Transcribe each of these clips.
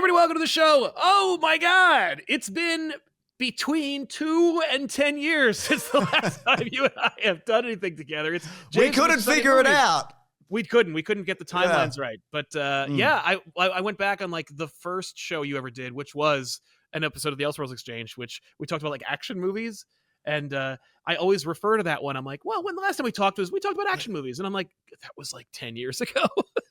everybody, welcome to the show. Oh my God, it's been between 2 and 10 years since the last time you and I have done anything together. We couldn't figure it out. We couldn't get the timelines right. But I went back on like the first show you ever did, which was an episode of the Elseworlds Exchange, which we talked about like action movies. And I always refer to that one. I'm like, well, when the last time we talked about action movies. And I'm like, that was like 10 years ago.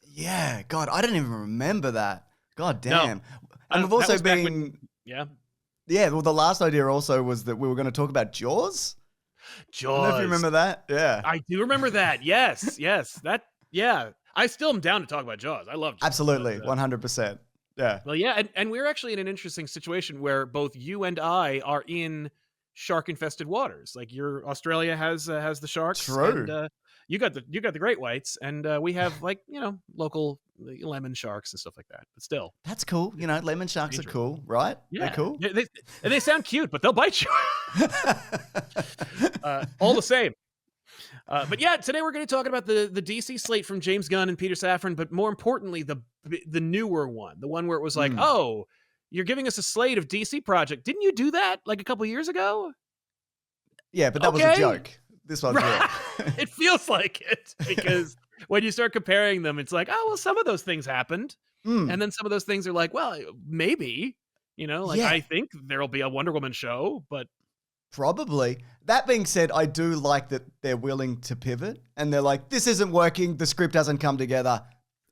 Yeah, God, I didn't even remember that. God damn. No, and we've also been... Yeah, well, the last idea also was that we were going to talk about Jaws. I don't know if you remember that. Yeah. I do remember that. Yes. I still am down to talk about Jaws. I love Jaws. Absolutely, 100%. Yeah. Well, yeah, and we're actually in an interesting situation where both you and I are in shark-infested waters. Like Australia has the sharks. True. And, you got the great whites, and we have like local lemon sharks and stuff like that. But still, that's cool. Lemon sharks are cool, right? Yeah, they're cool. They sound cute, but they'll bite you. All the same. But yeah, today we're going to talk about the DC slate from James Gunn and Peter Safran, but more importantly, the newer one, the one where it was like, oh, you're giving us a slate of DC project. Didn't you do that like a couple years ago? Yeah, but that was a joke. This one's real. It feels like it, because when you start comparing them, it's like, oh, well, some of those things happened. And then some of those things are like, well, maybe, I think there'll be a Wonder Woman show, but probably. That being said, I do like that they're willing to pivot and they're like, this isn't working. The script hasn't come together.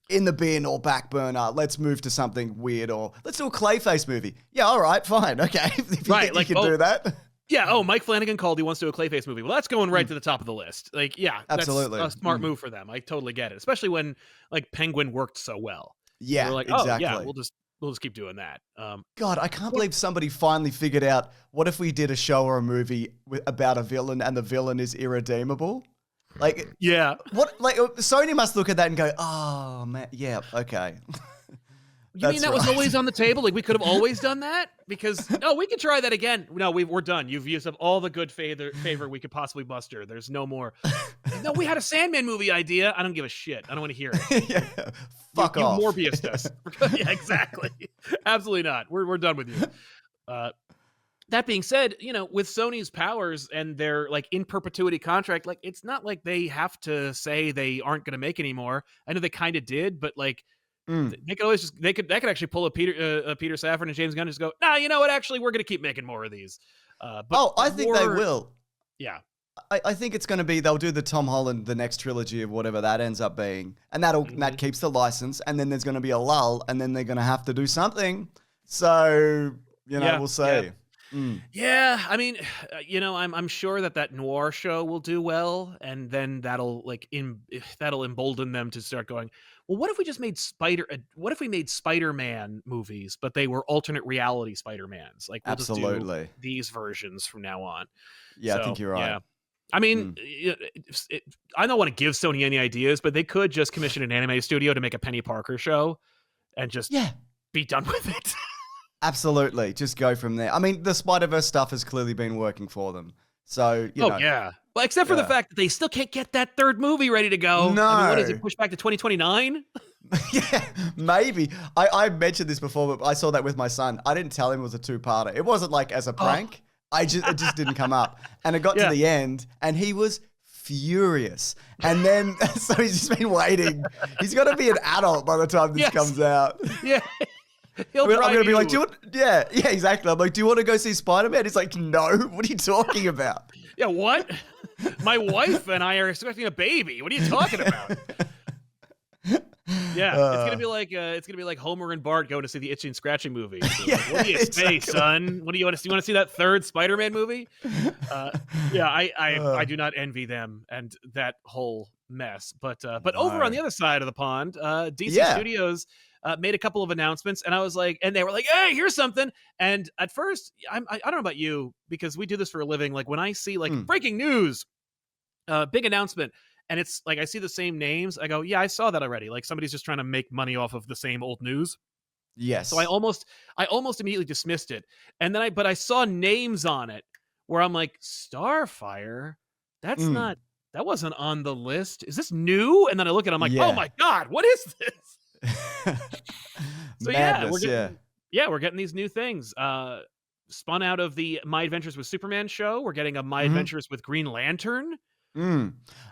In the bin or back burner. Let's move to something weird, or let's do a Clayface movie. Yeah, all right, fine. Okay. If you think you can do that. Yeah. Oh, Mike Flanagan called. He wants to do a Clayface movie. Well, that's going right to the top of the list. Like, yeah, absolutely. That's a smart move for them. I totally get it. Especially when like Penguin worked so well. Yeah, we're like, exactly. Oh, yeah, we'll just keep doing that. God, I can't believe somebody finally figured out, what if we did a show or a movie about a villain and the villain is irredeemable? Like, yeah. What? Like, Sony must look at that and go, oh man, yeah, okay. You mean that was always on the table? Like, we could have always done that? Because, no, we could try that again. No, we're done. You've used up all the good favor we could possibly muster. There's no more. No, we had a Sandman movie idea. I don't give a shit. I don't want to hear it. Yeah. Fuck off. You Morbius us. Yeah, exactly. Absolutely not. We're done with you. That being said, with Sony's powers and their like in perpetuity contract, like it's not like they have to say they aren't going to make anymore. I know they kind of did, but like they could always they could actually pull a Peter Safran and James Gunn and just go, nah, you know what? Actually, we're going to keep making more of these. I think they will. Yeah. I think it's going to be, they'll do the Tom Holland, the next trilogy of whatever that ends up being. And that keeps the license. And then there's going to be a lull. And then they're going to have to do something. So, we'll see. Yeah. Yeah, I mean, I'm sure that noir show will do well, and then that'll embolden them to start going, well, what if we just made Spider-Man movies, but they were alternate reality Spider-Mans? Like, we'll absolutely just do these versions from now on. Yeah, so, I think you're right. Yeah. I mean, I don't want to give Sony any ideas, but they could just commission an anime studio to make a Penny Parker show and just be done with it. Absolutely. Just go from there. I mean, the Spider-Verse stuff has clearly been working for them. So, you know. Yeah. Well, except for the fact that they still can't get that third movie ready to go. No. I mean, what is it, pushed back to 2029? Yeah, maybe. I mentioned this before, but I saw that with my son. I didn't tell him it was a two-parter. It wasn't like as a prank. It just didn't come up. And it got to the end, and he was furious. And then, so he's just been waiting. He's got to be an adult by the time this comes out. Yeah. I'm going to be like, yeah, exactly. I'm like, do you want to go see Spider-Man? He's like, no. What are you talking about? Yeah, what? My wife and I are expecting a baby. What are you talking about? Yeah, it's gonna be like Homer and Bart going to see the Itchy and Scratchy movie. So like, what do you say, son? What do you want to see? You want to see that third Spider-Man movie? I do not envy them and that whole mess. But over on the other side of the pond, DC Studios made a couple of announcements, and I was like, and they were like, hey, here's something. And at first, I don't know about you, because we do this for a living. Like when I see like breaking news, big announcement, and it's like I see the same names, I go, yeah, I saw that already. Like somebody's just trying to make money off of the same old news. Yes. So I almost immediately dismissed it. And then I saw names on it where I'm like, Starfire? That's not, that wasn't on the list. Is this new? And then I look at it, I'm like, oh my God, what is this? So Madness, Yeah, we're getting these new things. Spun out of the My Adventures with Superman show. We're getting a My Adventures with Green Lantern.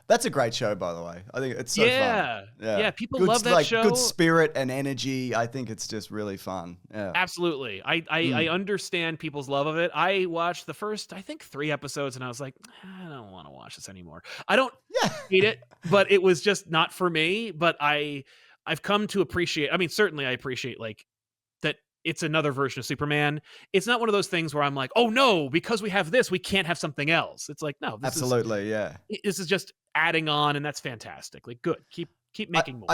That's a great show, by the way. I think it's so fun. Yeah. Yeah. Yeah, people Good, love that like, good show. spirit and energy. I think it's just really fun. Yeah. Absolutely. I understand people's love of it. I watched the first, I think, 3 episodes, and I was like, I don't want to watch this anymore. I don't Yeah. hate it, but it was just not for me. But I've come to appreciate, I mean, certainly I appreciate like that it's another version of Superman. It's not one of those things where I'm like, oh no, because we have this, we can't have something else. It's like, no, Absolutely. Yeah. this is just adding on, and that's fantastic. Like, good. Keep making more.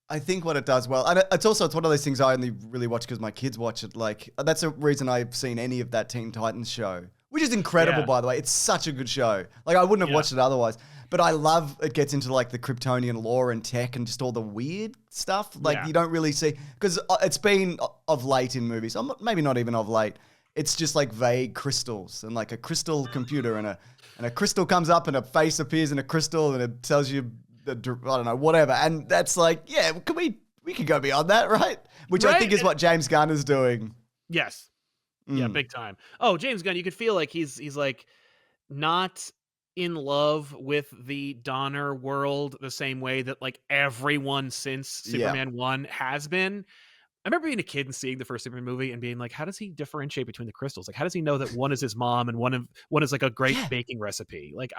I think what it does well, and it's one of those things I only really watch because my kids watch it. Like, that's a reason I've seen any of that Teen Titans show, which is incredible, by the way. It's such a good show. Like, I wouldn't have watched it otherwise. But I love it gets into like the Kryptonian lore and tech and just all the weird stuff. Like, you don't really see, because it's been of late in movies, maybe not even of late. It's just like vague crystals and like a crystal computer and a crystal comes up and a face appears in a crystal and it tells you I don't know, whatever. And that's like, yeah, we could go beyond that, right? Which I think is what James Gunn is doing. Yes. Yeah, big time. Oh, James Gunn, you could feel like he's like not in love with the Donner world the same way that like everyone since Superman 1 has been. I remember being a kid and seeing the first Superman movie and being like, how does he differentiate between the crystals? Like, how does he know that one is his mom and one is like a great baking recipe? Like,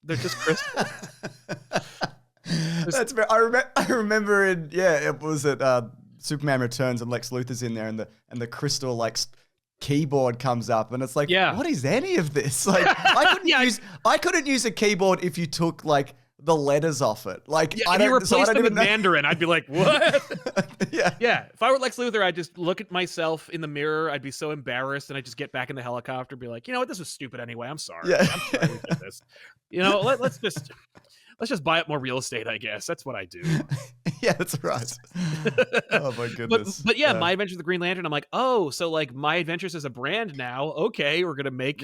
they're just crystals. That's very, I remember in it was at Superman Returns and Lex Luthor's in there and the crystal like keyboard comes up and it's like, what is any of this? Like, I couldn't use a keyboard if you took like the letters off it. Like, if you replaced them with Mandarin, I'd be like, what? Yeah. If I were Lex Luthor, I'd just look at myself in the mirror. I'd be so embarrassed, and I'd just get back in the helicopter and be like, you know what, this was stupid anyway. I'm sorry. I'm sorry we did this. You know, let's just buy up more real estate, I guess. That's what I do. Yeah, that's right. Oh my goodness. But yeah, My Adventures with the Green Lantern, I'm like, oh, so like My Adventures is a brand now. Okay, we're gonna make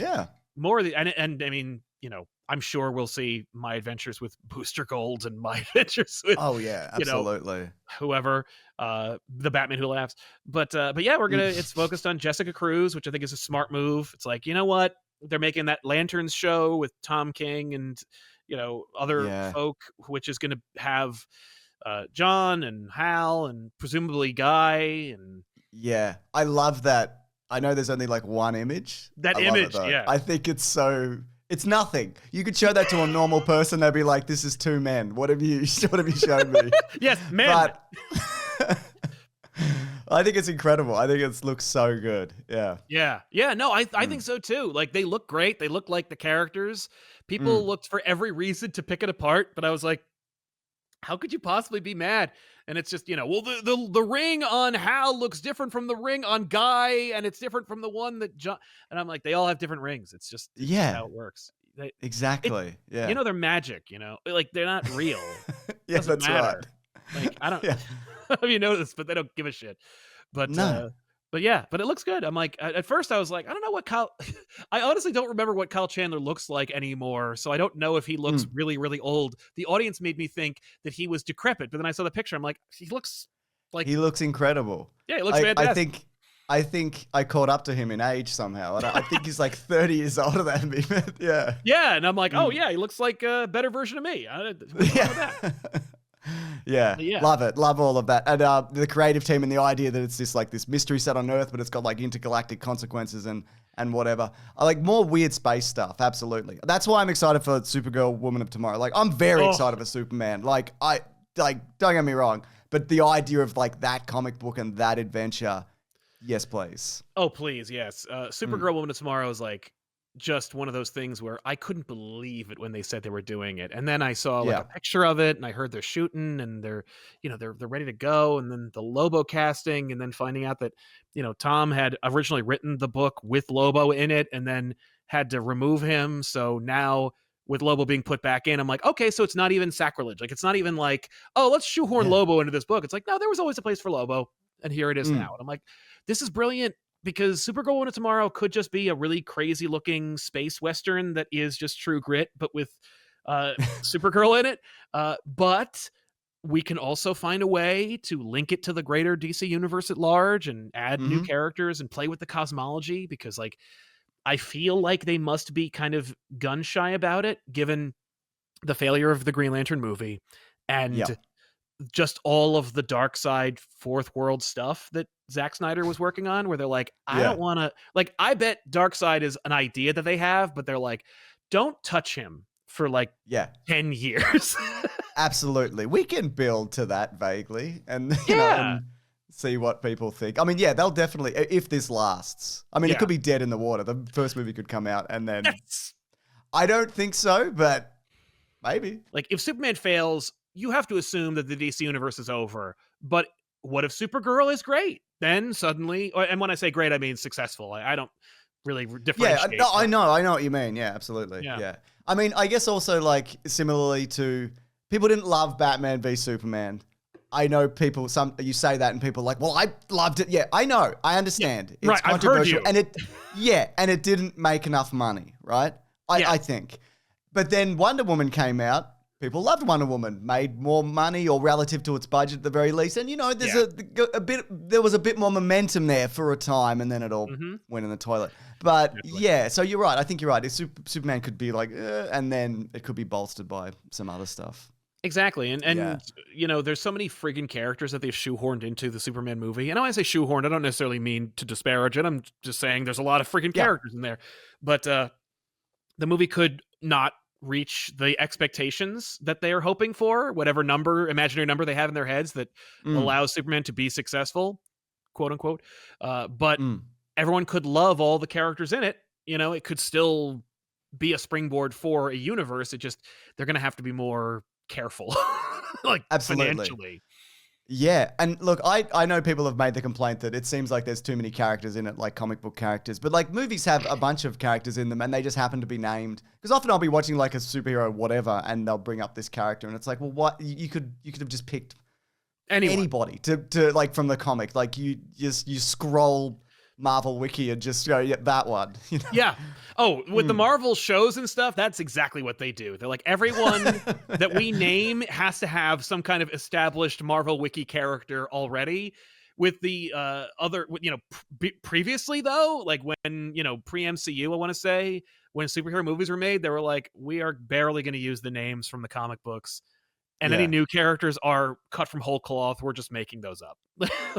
more of the and I mean, you know, I'm sure we'll see My Adventures with Booster Gold and My Adventures with absolutely. You know, whoever, the Batman Who Laughs. But yeah, it's focused on Jessica Cruz, which I think is a smart move. It's like, you know what? They're making that Lanterns show with Tom King and, you know, other folk, which is going to have John and Hal and presumably Guy. And I love that. I know there's only like one image. I think it's nothing. You could show that to a normal person. They'd be like, this is two men. What have you shown me? Yes, men. But I think it's incredible. I think it looks so good. Yeah. No, I think so too. Like, they look great. They look like the characters. People looked for every reason to pick it apart, but I was like, how could you possibly be mad? And it's just, you know, well, the ring on Hal looks different from the ring on Guy, and it's different from the one that John. And I'm like, they all have different rings. It's just how it works. Exactly. You know, they're magic. You know, like, they're not real. That's matter. Right. Like, I don't know if you know this, but they don't give a shit. But no. But it looks good. I'm like, at first I was like, I don't know what Kyle. I honestly don't remember what Kyle Chandler looks like anymore. So I don't know if he looks really, really old. The audience made me think that he was decrepit, but then I saw the picture. I'm like, he looks incredible. Yeah, he looks fantastic. I think I caught up to him in age somehow. And I think he's like 30 years older than me. Yeah. Yeah, and I'm like, oh yeah, he looks like a better version of me. What's wrong with that? Yeah, love it. Love all of that. And the creative team and the idea that it's this mystery set on Earth, but it's got like intergalactic consequences and whatever. I like more weird space stuff. Absolutely. That's why I'm excited for Supergirl, Woman of Tomorrow. Like, I'm very excited for Superman. Like, don't get me wrong, but the idea of like that comic book and that adventure, yes, please. Oh, please, yes. Supergirl, Woman of Tomorrow is like just one of those things where I couldn't believe it when they said they were doing it. And then I saw like a picture of it and I heard they're shooting and they're ready to go. And then the Lobo casting and then finding out that, you know, Tom had originally written the book with Lobo in it and then had to remove him. So now with Lobo being put back in, I'm like, okay, so it's not even sacrilege. Like, it's not even like, oh, let's shoehorn Lobo into this book. It's like, no, there was always a place for Lobo. And here it is now. And I'm like, this is brilliant. Because Supergirl Woman of Tomorrow could just be a really crazy looking space western that is just True Grit, but with Supergirl in it. But we can also find a way to link it to the greater DC universe at large and add new Hmm. characters and play with the cosmology, because like I feel like they must be kind of gun shy about it given the failure of the Green Lantern movie and Yep. just all of the dark side fourth world stuff that Zack Snyder was working on, where they're like, I Yeah. don't want to, like, I bet dark side is an idea that they have, but they're like, don't touch him for like Yeah. 10 years. Absolutely. We can build to that vaguely and, Yeah. and see what people think. I mean, yeah, they'll definitely, if this lasts. I mean, it Yeah. could be dead in the water. The first movie could come out and then Yes. I don't think so, but maybe. Like, if Superman fails, you have to assume that the DC universe is over. But what if Supergirl is great? Then suddenly, and when I say great, I mean successful. I don't really Yeah, differentiate. no, I know what you mean. Yeah, absolutely. Yeah. Yeah. I mean, I guess also like similarly to people didn't love Batman v Superman. I know people, you say that and people are like, well, I loved it. Yeah, I know. I understand. It's right, I've heard controversial. you. And it didn't make enough money, right? I think. But then Wonder Woman came out. People loved Wonder Woman, made more money or relative to its budget at the very least. And, there's there was a bit more momentum there for a time and then it all went in the toilet. But yeah, so you're right. I think you're right. Superman could be like, and then it could be bolstered by some other stuff. Exactly. And there's so many friggin' characters that they've shoehorned into the Superman movie. And when I say shoehorned, I don't necessarily mean to disparage it. I'm just saying there's a lot of friggin' characters in there. But the movie could not reach the expectations that they are hoping for, whatever imaginary number they have in their heads that allows Superman to be successful, quote unquote. But everyone could love all the characters in it. It could still be a springboard for a universe. They're going to have to be more careful, like Absolutely. financially. Yeah, and look, I know people have made the complaint that it seems like there's too many characters in it, like comic book characters, but like movies have a bunch of characters in them and they just happen to be named. Because often I'll be watching like a superhero whatever and they'll bring up this character and it's like, well, what you could have just picked anybody to like from the comic. Like you scroll Marvel Wiki and just go, yeah, that one. Yeah. Oh, with the Marvel shows and stuff, that's exactly what they do. They're like, everyone that we name has to have some kind of established Marvel Wiki character already. With the other, previously though, like when, pre-MCU, I want to say, when superhero movies were made, they were like, we are barely going to use the names from the comic books. And any new characters are cut from whole cloth. We're just making those up.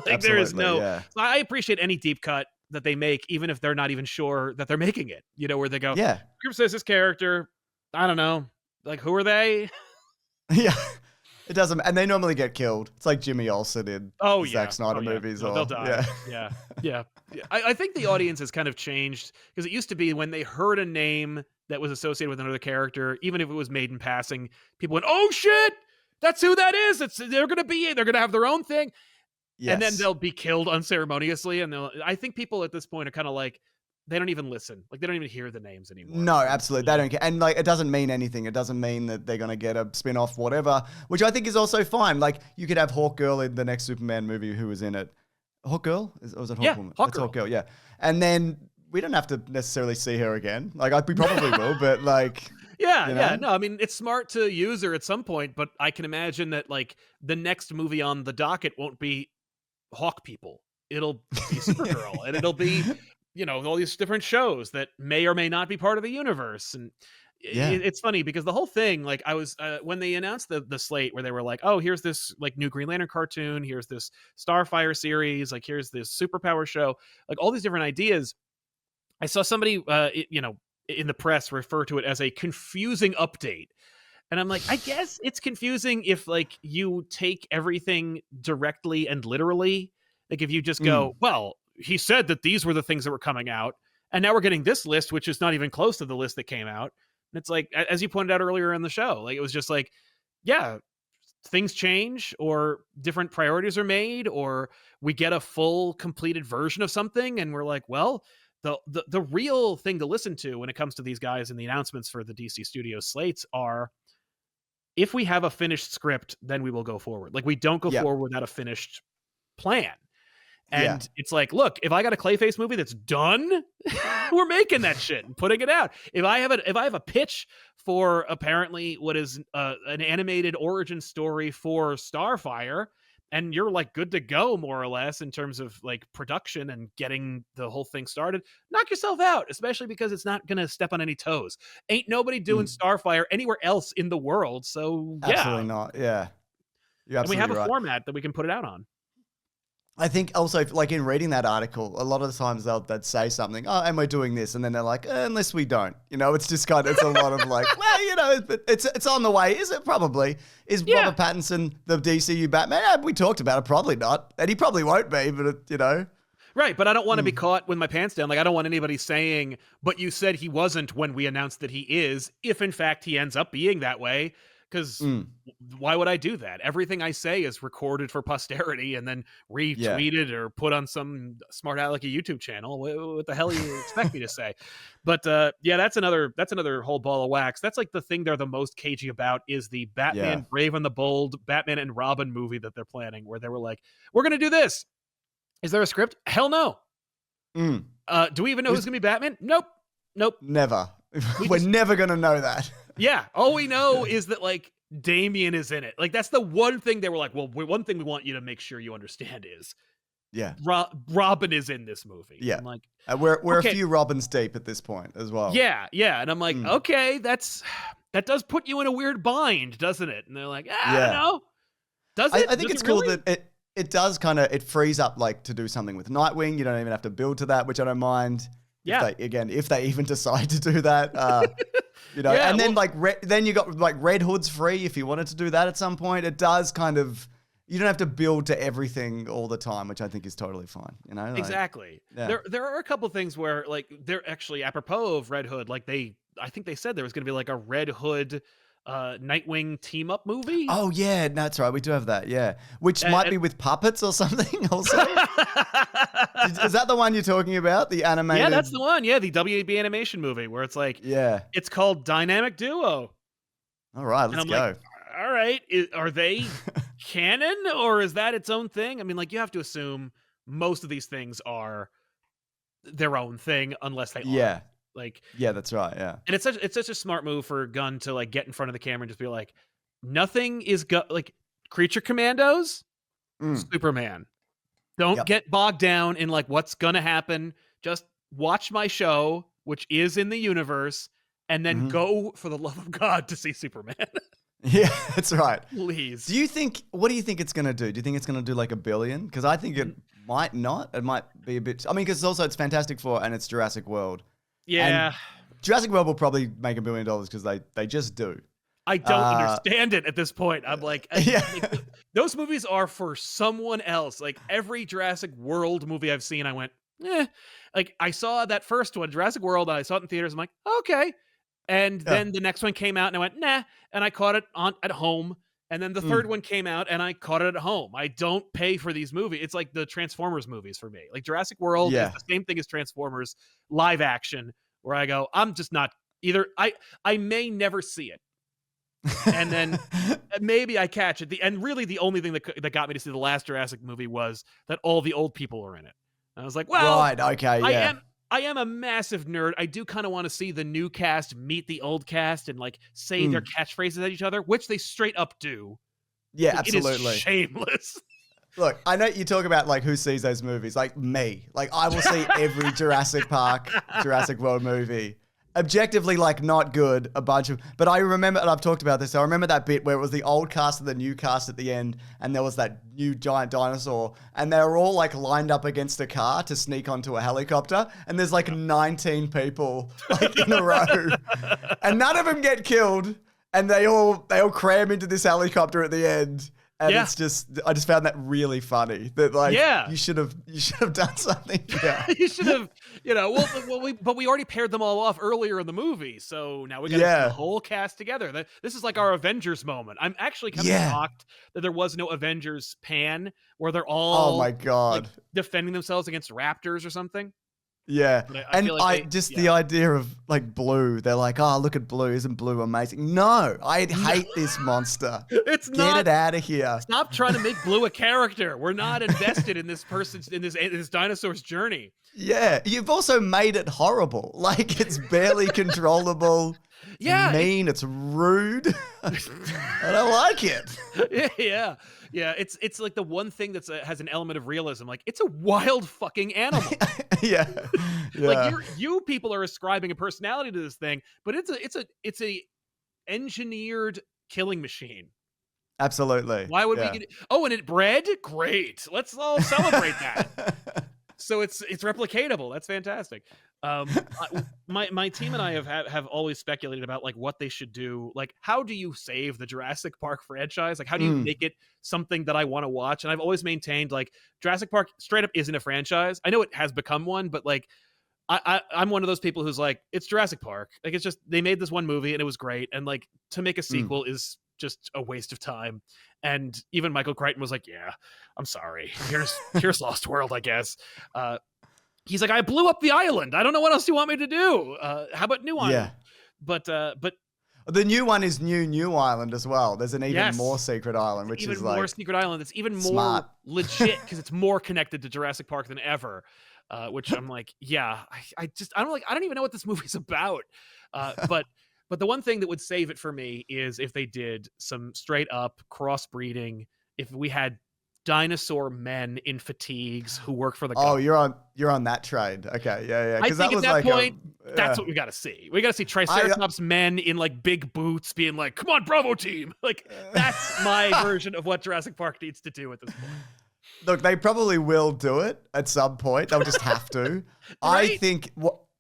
Like there is no. Yeah. So I appreciate any deep cut that they make, even if they're not even sure that they're making it. Where they go, yeah, script says this character, I don't know, like who are they? Yeah, it doesn't, and they normally get killed. It's like Jimmy Olsen in Zack Snyder movies. No, they'll die. Yeah. I think the audience has kind of changed because it used to be when they heard a name that was associated with another character, even if it was made in passing, people went, "Oh shit, that's who that is. They're gonna have their own thing." Yes. And then they'll be killed unceremoniously. And I think people at this point are kind of like, they don't even listen. Like they don't even hear the names anymore. No, absolutely. They don't care. And like, it doesn't mean anything. It doesn't mean that they're going to get a spin-off, whatever, which I think is also fine. Like you could have Hawkgirl in the next Superman movie who was in it. Hawkgirl? Or was it Hawkwoman? Yeah, It's Hawkgirl, yeah. And then we don't have to necessarily see her again. Like we probably will, but like... Yeah. No, I mean, it's smart to use her at some point, but I can imagine that like the next movie on the docket won't be Hawk people. It'll be Supergirl and it'll be, all these different shows that may or may not be part of the universe. And it's funny because the whole thing, like I was, when they announced the slate where they were like, oh, here's this like new Green Lantern cartoon, here's this Starfire series, like here's this superpower show, like all these different ideas. I saw somebody, in the press refer to it as a confusing update. And I'm like, I guess it's confusing if like you take everything directly and literally. Like if you just go, well, he said that these were the things that were coming out. And now we're getting this list, which is not even close to the list that came out. And it's like, as you pointed out earlier in the show, like it was just like, yeah, things change or different priorities are made or we get a full completed version of something. And we're like, well, the real thing to listen to when it comes to these guys and the announcements for the DC Studios slates are, if we have a finished script, then we will go forward. Like we don't go forward without a finished plan. And it's like, look, if I got a Clayface movie that's done, we're making that shit and putting it out. If I have a pitch for apparently what is an animated origin story for Starfire, and you're like good to go more or less in terms of like production and getting the whole thing started, knock yourself out, especially because it's not going to step on any toes. Ain't nobody doing Starfire anywhere else in the world. So yeah. Absolutely not. Yeah. You're absolutely and we have a right. format that we can put it out on. I think also, like in reading that article, a lot of the times they'd say something, oh, and we're doing this, and then they're like, unless we don't, it's just kind of, it's a lot of like, well, it's on the way, is it? Probably. Is Robert Pattinson the DCU Batman? Yeah, we talked about it, probably not, and he probably won't be, but Right, but I don't want to be caught with my pants down. Like, I don't want anybody saying, but you said he wasn't when we announced that he is, if in fact he ends up being that way. Because why would I do that? Everything I say is recorded for posterity and then retweeted or put on some smart alecky YouTube channel. What the hell do you expect me to say? But that's another whole ball of wax. That's like the thing they're the most cagey about is the Batman Brave and the Bold, Batman and Robin movie that they're planning, where they were like, we're going to do this. Is there a script? Hell no. Do we even know who's going to be Batman? Nope. Never. We're never going to know that. Yeah, all we know is that like Damian is in it. Like that's the one thing they were like, well, one thing we want you to make sure you understand is Robin is in this movie. Yeah, I'm like we're a few Robins deep at this point as well. Yeah, and I'm like, okay, that does put you in a weird bind, doesn't it? And they're like, I don't know. Does it? I think it's cool that it does kind of it frees up like to do something with Nightwing. You don't even have to build to that, which I don't mind. Yeah. If they even decide to do that, and then then you got like Red Hood's free if you wanted to do that at some point. It does kind of, you don't have to build to everything all the time, which I think is totally fine. Exactly. There are a couple things where like they're actually apropos of Red Hood. Like I think they said there was going to be like a Red Hood Nightwing team up movie. Oh yeah, no, that's right. We do have that. Yeah, which might be with puppets or something. Also, is that the one you're talking about? The animated? Yeah, that's the one. Yeah, the WB animation movie where it's like, it's called Dynamic Duo. All right, let's go. Like, all right, are they canon or is that its own thing? I mean, like you have to assume most of these things are their own thing unless they are. Like, yeah, that's right. Yeah, and it's such a smart move for Gunn to like get in front of the camera and just be like, nothing is like Creature Commandos, Superman. Don't get bogged down in like what's gonna happen. Just watch my show, which is in the universe, and then go for the love of God to see Superman. Yeah, that's right. Please. What do you think it's gonna do? Do you think it's gonna do like $1 billion? Because I think it might not. It might be a bit. I mean, because also it's Fantastic Four and it's Jurassic World. Yeah. And Jurassic World will probably make $1 billion because they just do. I don't understand it at this point. I'm like, those movies are for someone else. Like every Jurassic World movie I've seen, I went, Like I saw that first one, Jurassic World, and I saw it in theaters. I'm like, okay. And then the next one came out and I went, nah. And I caught it at home. And then the third one came out and I caught it at home. I don't pay for these movies. It's like the Transformers movies for me. Like Jurassic World is the same thing as Transformers live action, where I go, I'm just not either. I may never see it. And then maybe I catch it. And really the only thing that got me to see the last Jurassic movie was that all the old people are in it. And I was like, well, right, okay, yeah. I am a massive nerd. I do kind of want to see the new cast meet the old cast and like say their catchphrases at each other, which they straight up do. Yeah, like, absolutely. It is shameless. Look, I know you talk about like who sees those movies, like me. Like I will see every Jurassic World movie. Objectively, like not good, a bunch of, but I remember, and I've talked about this, I remember that bit where it was the old cast and the new cast at the end, and there was that new giant dinosaur, and they were all like lined up against a car to sneak onto a helicopter, and there's like 19 people like in a row, and none of them get killed, and they all cram into this helicopter at the end. And it's just, I just found that really funny. That like, you should have done something. Yeah. You should have, but we already paired them all off earlier in the movie, so now we got the whole cast together. This is like our Avengers moment. I'm actually kind of shocked that there was no Avengers pan where they're all, oh my god, like, defending themselves against raptors or something. Yeah. But And feel like the idea of like Blue, they're like, oh, look at Blue. Isn't Blue amazing? No, I hate this monster. It's Get not. it out of here. Stop trying to make Blue a character. We're not invested in this person's, in this dinosaur's journey. Yeah. You've also made it horrible. Like, it's barely controllable. It's mean. It's rude. I don't like it. Yeah. Yeah, it's like the one thing that's has an element of realism. Like, it's a wild fucking animal. Yeah. Like, you people are ascribing a personality to this thing, but it's a engineered killing machine. Absolutely. Why would we get it? Oh, and it bred? Great. Let's all celebrate that. So it's replicatable. That's fantastic. My team and I have always speculated about like what they should do. Like, how do you save the Jurassic Park franchise? Like, how do you make it something that I want to watch? And I've always maintained like Jurassic Park straight up isn't a franchise. I know it has become one, but like I'm one of those people who's like, it's Jurassic Park. Like, it's just, they made this one movie and it was great. And like, to make a sequel is just a waste of time. And even Michael Crichton was like, yeah, I'm sorry. Here's Lost World, I guess. He's like, I blew up the island. I don't know what else you want me to do. How about New Island? Yeah. But the new one is New Island as well. There's an even more secret island, which even is like more secret island. It's even more smart. legit because it's more connected to Jurassic Park than ever. Which I'm like, yeah, I don't even know what this movie's about. But the one thing that would save it for me is if they did some straight up crossbreeding. If we had dinosaur men in fatigues who work for the government. You're on that train. Okay, yeah. I think at that point, that's what we got to see. We got to see Triceratops men in like big boots being like, "Come on, Bravo team!" Like, that's my version of what Jurassic Park needs to do at this point. Look, they probably will do it at some point. They'll just have to. Right? I think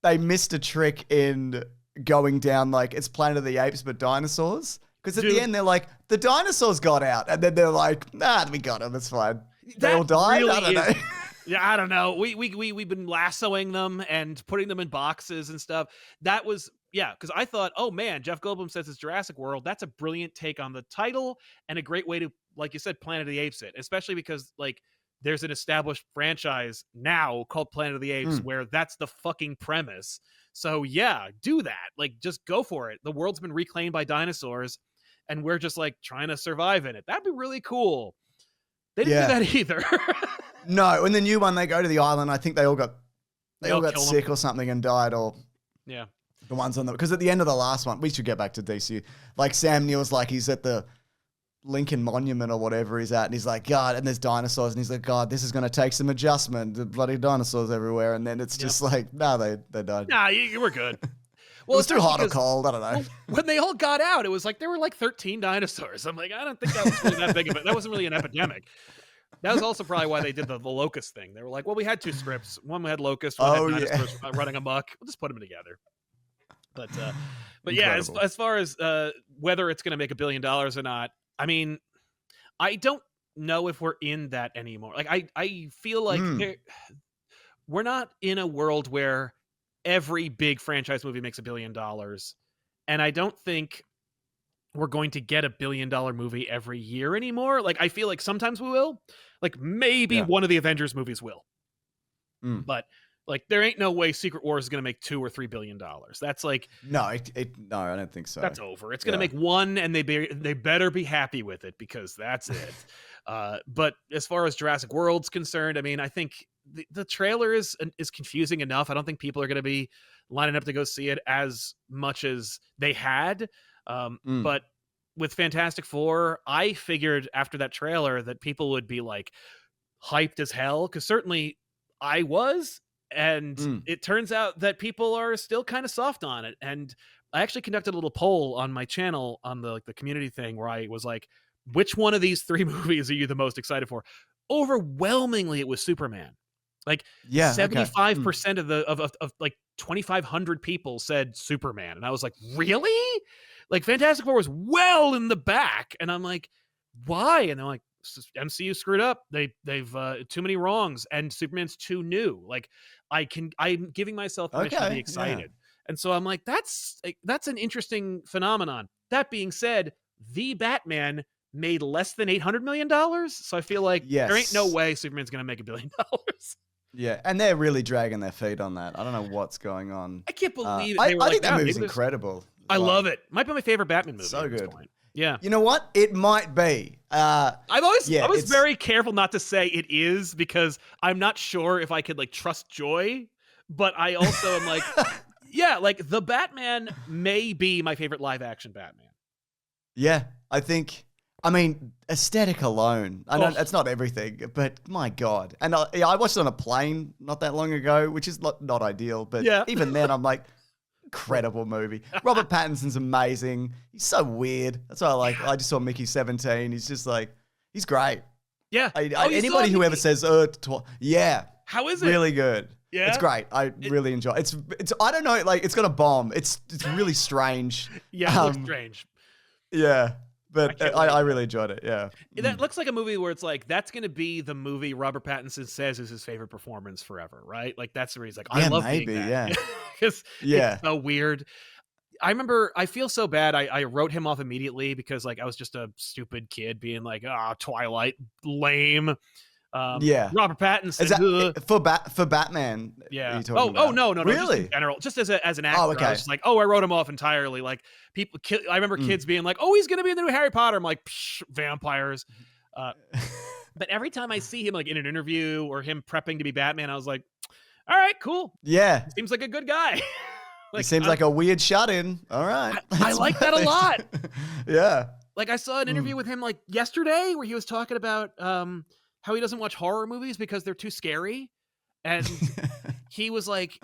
they missed a trick in going down like it's Planet of the Apes but dinosaurs. Because at the end, they're like, the dinosaurs got out. And then they're like, nah, we got them. It's fine. They all died? I don't know. Yeah, I don't know. We've been lassoing them and putting them in boxes and stuff. That was, because I thought, oh man, Jeff Goldblum says it's Jurassic World. That's a brilliant take on the title and a great way to, like you said, Planet of the Apes it. Especially because, like, there's an established franchise now called Planet of the Apes where that's the fucking premise. So yeah, do that. Like, just go for it. The world's been reclaimed by dinosaurs. And we're just like trying to survive in it. That'd be really cool. They didn't do that either. No, in the new one, they go to the island. I think they all got sick or something and died. Or the ones on because at the end of the last one, we should get back to DC. Like Sam Neill's like he's at the Lincoln Monument or whatever he's at, and he's like, God, and there's dinosaurs, and he's like, God, this is going to take some adjustment. The bloody dinosaurs everywhere, and then it's just like, no, they died. Nah, you were good. Well, it was too hot or cold. I don't know. When they all got out, it was like there were like 13 dinosaurs. I'm like, I don't think that was really that big of it. That wasn't really an epidemic. That was also probably why they did the locust thing. They were like, well, we had two scripts. One had locusts, one had dinosaurs running amok. We'll just put them together. But yeah, as far as whether it's going to make $1 billion or not, I mean, I don't know if we're in that anymore. Like, I feel like we're not in a world where every big franchise movie makes $1 billion. And I don't think we're going to get $1 billion movie every year anymore. Like, I feel like sometimes we will. Like, maybe one of the Avengers movies will. But like, there ain't no way Secret Wars is going to make $2 or $3 billion. That's like, no, I don't think so. That's over. It's going to make one, and they better be happy with it because that's it. But as far as Jurassic World's concerned, I mean, I think the trailer is confusing enough. I don't think people are going to be lining up to go see it as much as they had. But with Fantastic Four, I figured after that trailer that people would be like hyped as hell, because certainly I was. And it turns out that people are still kind of soft on it. And I actually conducted a little poll on my channel on the community thing where I was like, which one of these 3 movies are you the most excited for? Overwhelmingly, it was Superman. Like 75% of like 2,500 people said Superman. And I was like, really? Like, Fantastic Four was well in the back. And I'm like, why? And they're like, MCU screwed up. They've too many wrongs, and Superman's too new. Like, I'm giving myself permission to be excited. And so I'm like, that's an interesting phenomenon. That being said, the Batman made less than $800 million. So I feel like there ain't no way Superman's going to make $1 billion. Yeah, and they're really dragging their feet on that. I don't know what's going on. I can't believe I think that movie's incredible. I love it. Might be my favorite Batman movie. So at this good. point. Yeah. You know what? It might be. I was very careful not to say it is because I'm not sure if I could like trust Joy, but I also am like, yeah, like the Batman may be my favorite live action Batman. Yeah, I mean, aesthetic alone. I know it's not everything, but my God. And I watched it on a plane not that long ago, which is not ideal, but even then I'm like, incredible movie. Robert Pattinson's amazing. He's so weird. That's why I just saw Mickey 17. He's just like, he's great. Yeah. Anybody who ever says, yeah. How is it? Really good. Yeah. It's great. I really enjoy it. It's I don't know, like it's got a bomb. It's really strange. Yeah, it looks strange. Yeah. But I really enjoyed it, yeah. That looks like a movie where it's like, that's going to be the movie Robert Pattinson says is his favorite performance forever, right? Like, that's where he's like, I love being that. Yeah. Because it's so weird. I remember, I feel so bad. I wrote him off immediately because, like, I was just a stupid kid being like, Twilight, lame. Robert Pattinson for Batman. Yeah. No, really? Just in general, just as an actor. Okay. I was just like, I wrote him off entirely. Like I remember kids being like, he's gonna be in the new Harry Potter. I'm like, vampires. But every time I see him like in an interview or him prepping to be Batman, I was like, all right, cool. Yeah, seems like a good guy. He seems like a weird shut-in. All right, I like that a lot. Yeah. Like I saw an interview with him like yesterday where he was talking about how he doesn't watch horror movies because they're too scary. And he was like,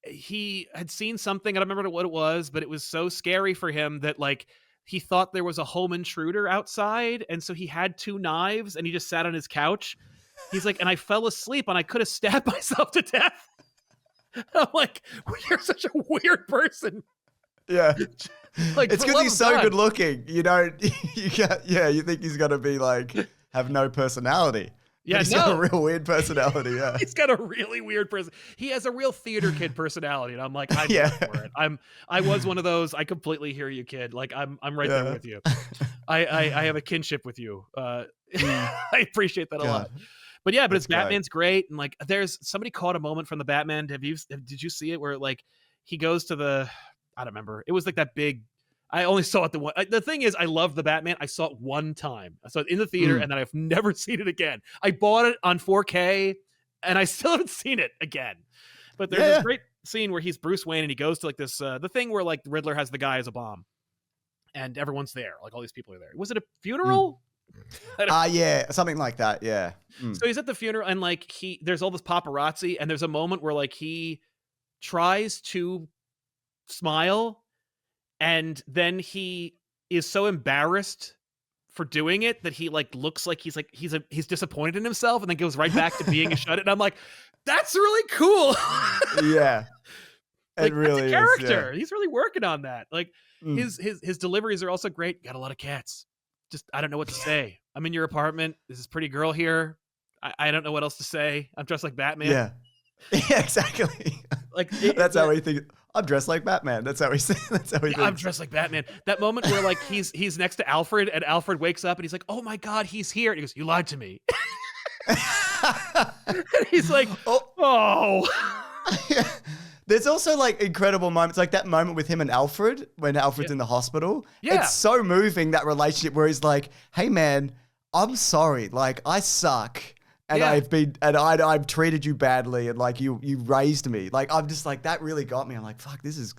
he had seen something, I don't remember what it was, but it was so scary for him that like he thought there was a home intruder outside. And so he had 2 knives and he just sat on his couch. He's like, and I fell asleep and I could have stabbed myself to death. I'm like, you're such a weird person. Yeah. Like, it's because he's so good looking. You know, you think he's going to be like, have no personality. Yeah, he's got a real weird personality. Yeah, he's got a really weird person. He has a real theater kid personality, and I'm like, I'm here for it. I was one of those. I completely hear you, kid. Like I'm right there with you. I have a kinship with you. I appreciate that a lot. But yeah, it's Batman's great, and like there's somebody caught a moment from the Batman. Did you see it where like he goes to the, I don't remember. It was like that big. I only saw it the thing is, I love the Batman. I saw it one time. I saw it in the theater, and then I've never seen it again. I bought it on 4K, and I still haven't seen it again. But there's this great scene where he's Bruce Wayne, and he goes to like this the thing where like the Riddler has the guy as a bomb, and everyone's there. Like all these people are there. Was it a funeral? Yeah, something like that. Yeah. So he's at the funeral, and like there's all this paparazzi, and there's a moment where like he tries to smile. And then he is so embarrassed for doing it that he like looks like he's disappointed in himself, and then goes right back to being a shut-in. And I'm like, that's really cool. Yeah, like, it really that's a character. is. Yeah. He's really working on that. Like his deliveries are also great. Got a lot of cats. Just I don't know what to say. I'm in your apartment. There's this pretty girl here. I don't know what else to say. I'm dressed like Batman. Yeah, exactly. Like that's how he thinks. I'm dressed like Batman. That's how he says. That's how he thinks. I'm dressed like Batman. That moment where like he's next to Alfred, and Alfred wakes up and he's like, "Oh my God, he's here!" And he goes, "You lied to me." And he's like, "Oh." Yeah. There's also like incredible moments, like that moment with him and Alfred when Alfred's in the hospital. Yeah, it's so moving, that relationship where he's like, "Hey man, I'm sorry. Like I suck." And I've treated you badly, and like you raised me. Like I'm just like, that really got me. I'm like, fuck, this is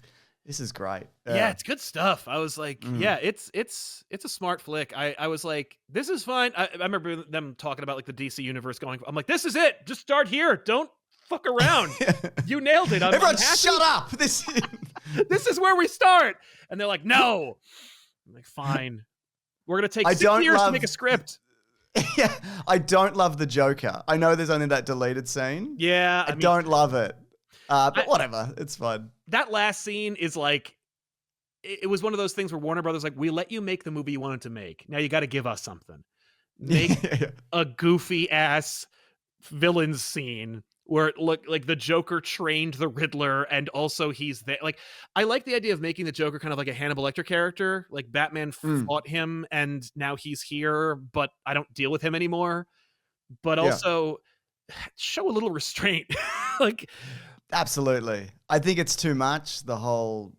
great. Yeah, it's good stuff. I was like, it's a smart flick. I was like, this is fine. I remember them talking about like the DC universe going. I'm like, this is it. Just start here. Don't fuck around. You nailed it. Everyone, shut up. This is where we start. And they're like, no. I'm like, fine. We're gonna take 6 years to make a script. Yeah, I don't love the Joker. I know there's only that deleted scene. Yeah, I don't love it. But whatever, it's fun. That last scene is like, it was one of those things where Warner Brothers like, we let you make the movie you wanted to make. Now you got to give us something. Make a goofy ass villain scene where it looked like the Joker trained the Riddler, and also he's there. Like, I like the idea of making the Joker kind of like a Hannibal Lecter character. Like Batman fought him, and now he's here, but I don't deal with him anymore. But also, show a little restraint. Like, absolutely. I think it's too much. The whole.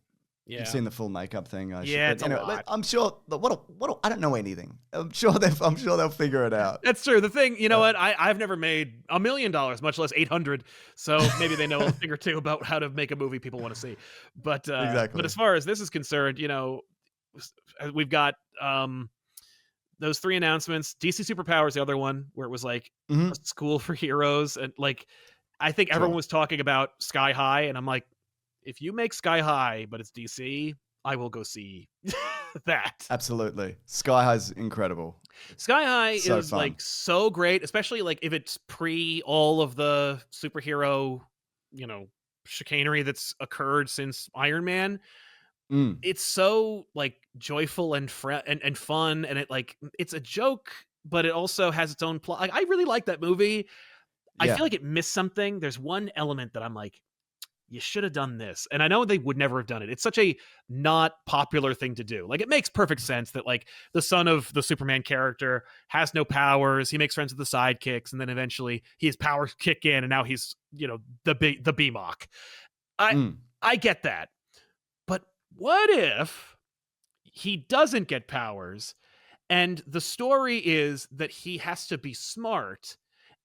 yeah. You've seen the full makeup thing. It's anyway, a lot. I'm sure. I don't know anything. I'm sure they'll figure it out. That's true. The thing, you know what? I've never made $1 million, much less 800. So maybe they know a thing or two about how to make a movie people want to see. But exactly. But as far as this is concerned, we've got those 3 announcements. DC Superpowers, the other one, where it was like a school for heroes, and like I think everyone was talking about Sky High, and I'm like, if you make Sky High, but it's DC, I will go see that. Absolutely. Sky High's incredible. Sky High is fun. like so great, especially like if it's pre all of the superhero, chicanery that's occurred since Iron Man. It's so like joyful and and fun, and it's a joke, but it also has its own plot. Like, I really like that movie. I feel like it missed something. There's one element that I'm like, you should have done this. And I know they would never have done it. It's such a not popular thing to do. Like, it makes perfect sense that like the son of the Superman character has no powers. He makes friends with the sidekicks, and then eventually his powers kick in, and now he's, the BMOC. I get that. But what if he doesn't get powers, and the story is that he has to be smart,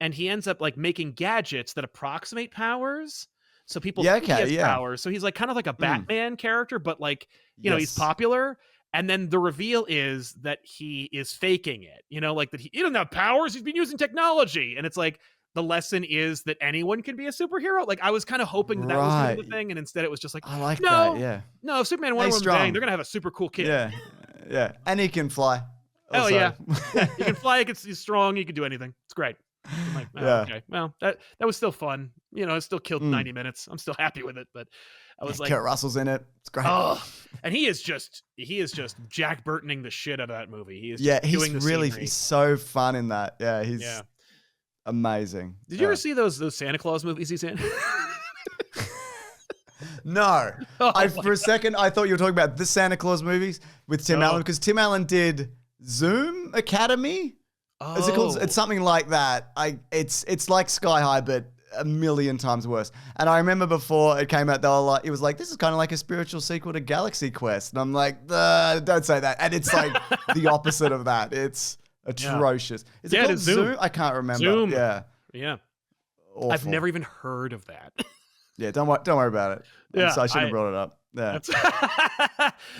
and he ends up like making gadgets that approximate powers? So people think he has powers. So he's like kind of like a Batman character, but like, he's popular. And then the reveal is that he is faking it, like that he doesn't have powers. He's been using technology. And it's like, the lesson is that anyone can be a superhero. Like, I was kind of hoping that was going to be the thing. And instead it was just like, I like that. Yeah. No, Superman and Wonder Woman, bang, they're going to have a super cool kid. Yeah. Yeah. And he can fly. Oh yeah. He can fly. He's strong. He can do anything. It's great. I'm like, okay, well, that was still fun. It still killed 90 minutes. I'm still happy with it, but I was like, Kurt Russell's in it. It's great. Oh, and he is just Jack Burtoning the shit out of that movie. He is he's so fun in that. Yeah, he's amazing. Did you ever see those Santa Claus movies he's in? No. For a second I thought you were talking about the Santa Claus movies with Tim Allen, because Tim Allen did Zoom Academy. Is it called? It's something like that. It's like Sky High, but a million times worse. And I remember before it came out, it was like, this is kind of like a spiritual sequel to Galaxy Quest. And I'm like, don't say that. And it's like the opposite of that. It's atrocious. Is it called Zoom? I can't remember. Zoom. Yeah. Awful. I've never even heard of that. Yeah, don't worry about it. I shouldn't have brought it up. Yeah.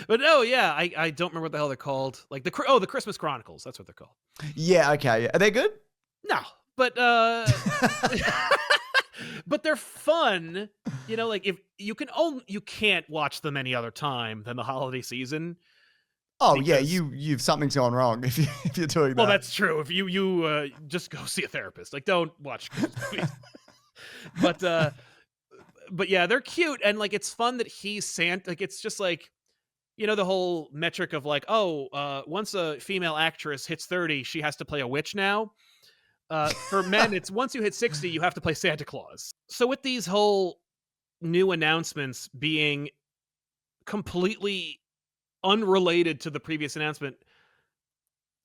But no, I don't remember what the hell they're called. Like the Christmas Chronicles. That's what they're called. Yeah. Okay. Are they good? No, but but they're fun. Like if you can't watch them any other time than the holiday season. Oh yeah, you've something's gone wrong if you're doing that. Well, that's true. If you just go see a therapist. Like, don't watch Christmas movies. But yeah, they're cute, and like it's fun that he's Santa. Like, it's just like, the whole metric of like, once a female actress hits 30, she has to play a witch now. For men, it's once you hit 60, you have to play Santa Claus. So with these whole new announcements being completely unrelated to the previous announcement,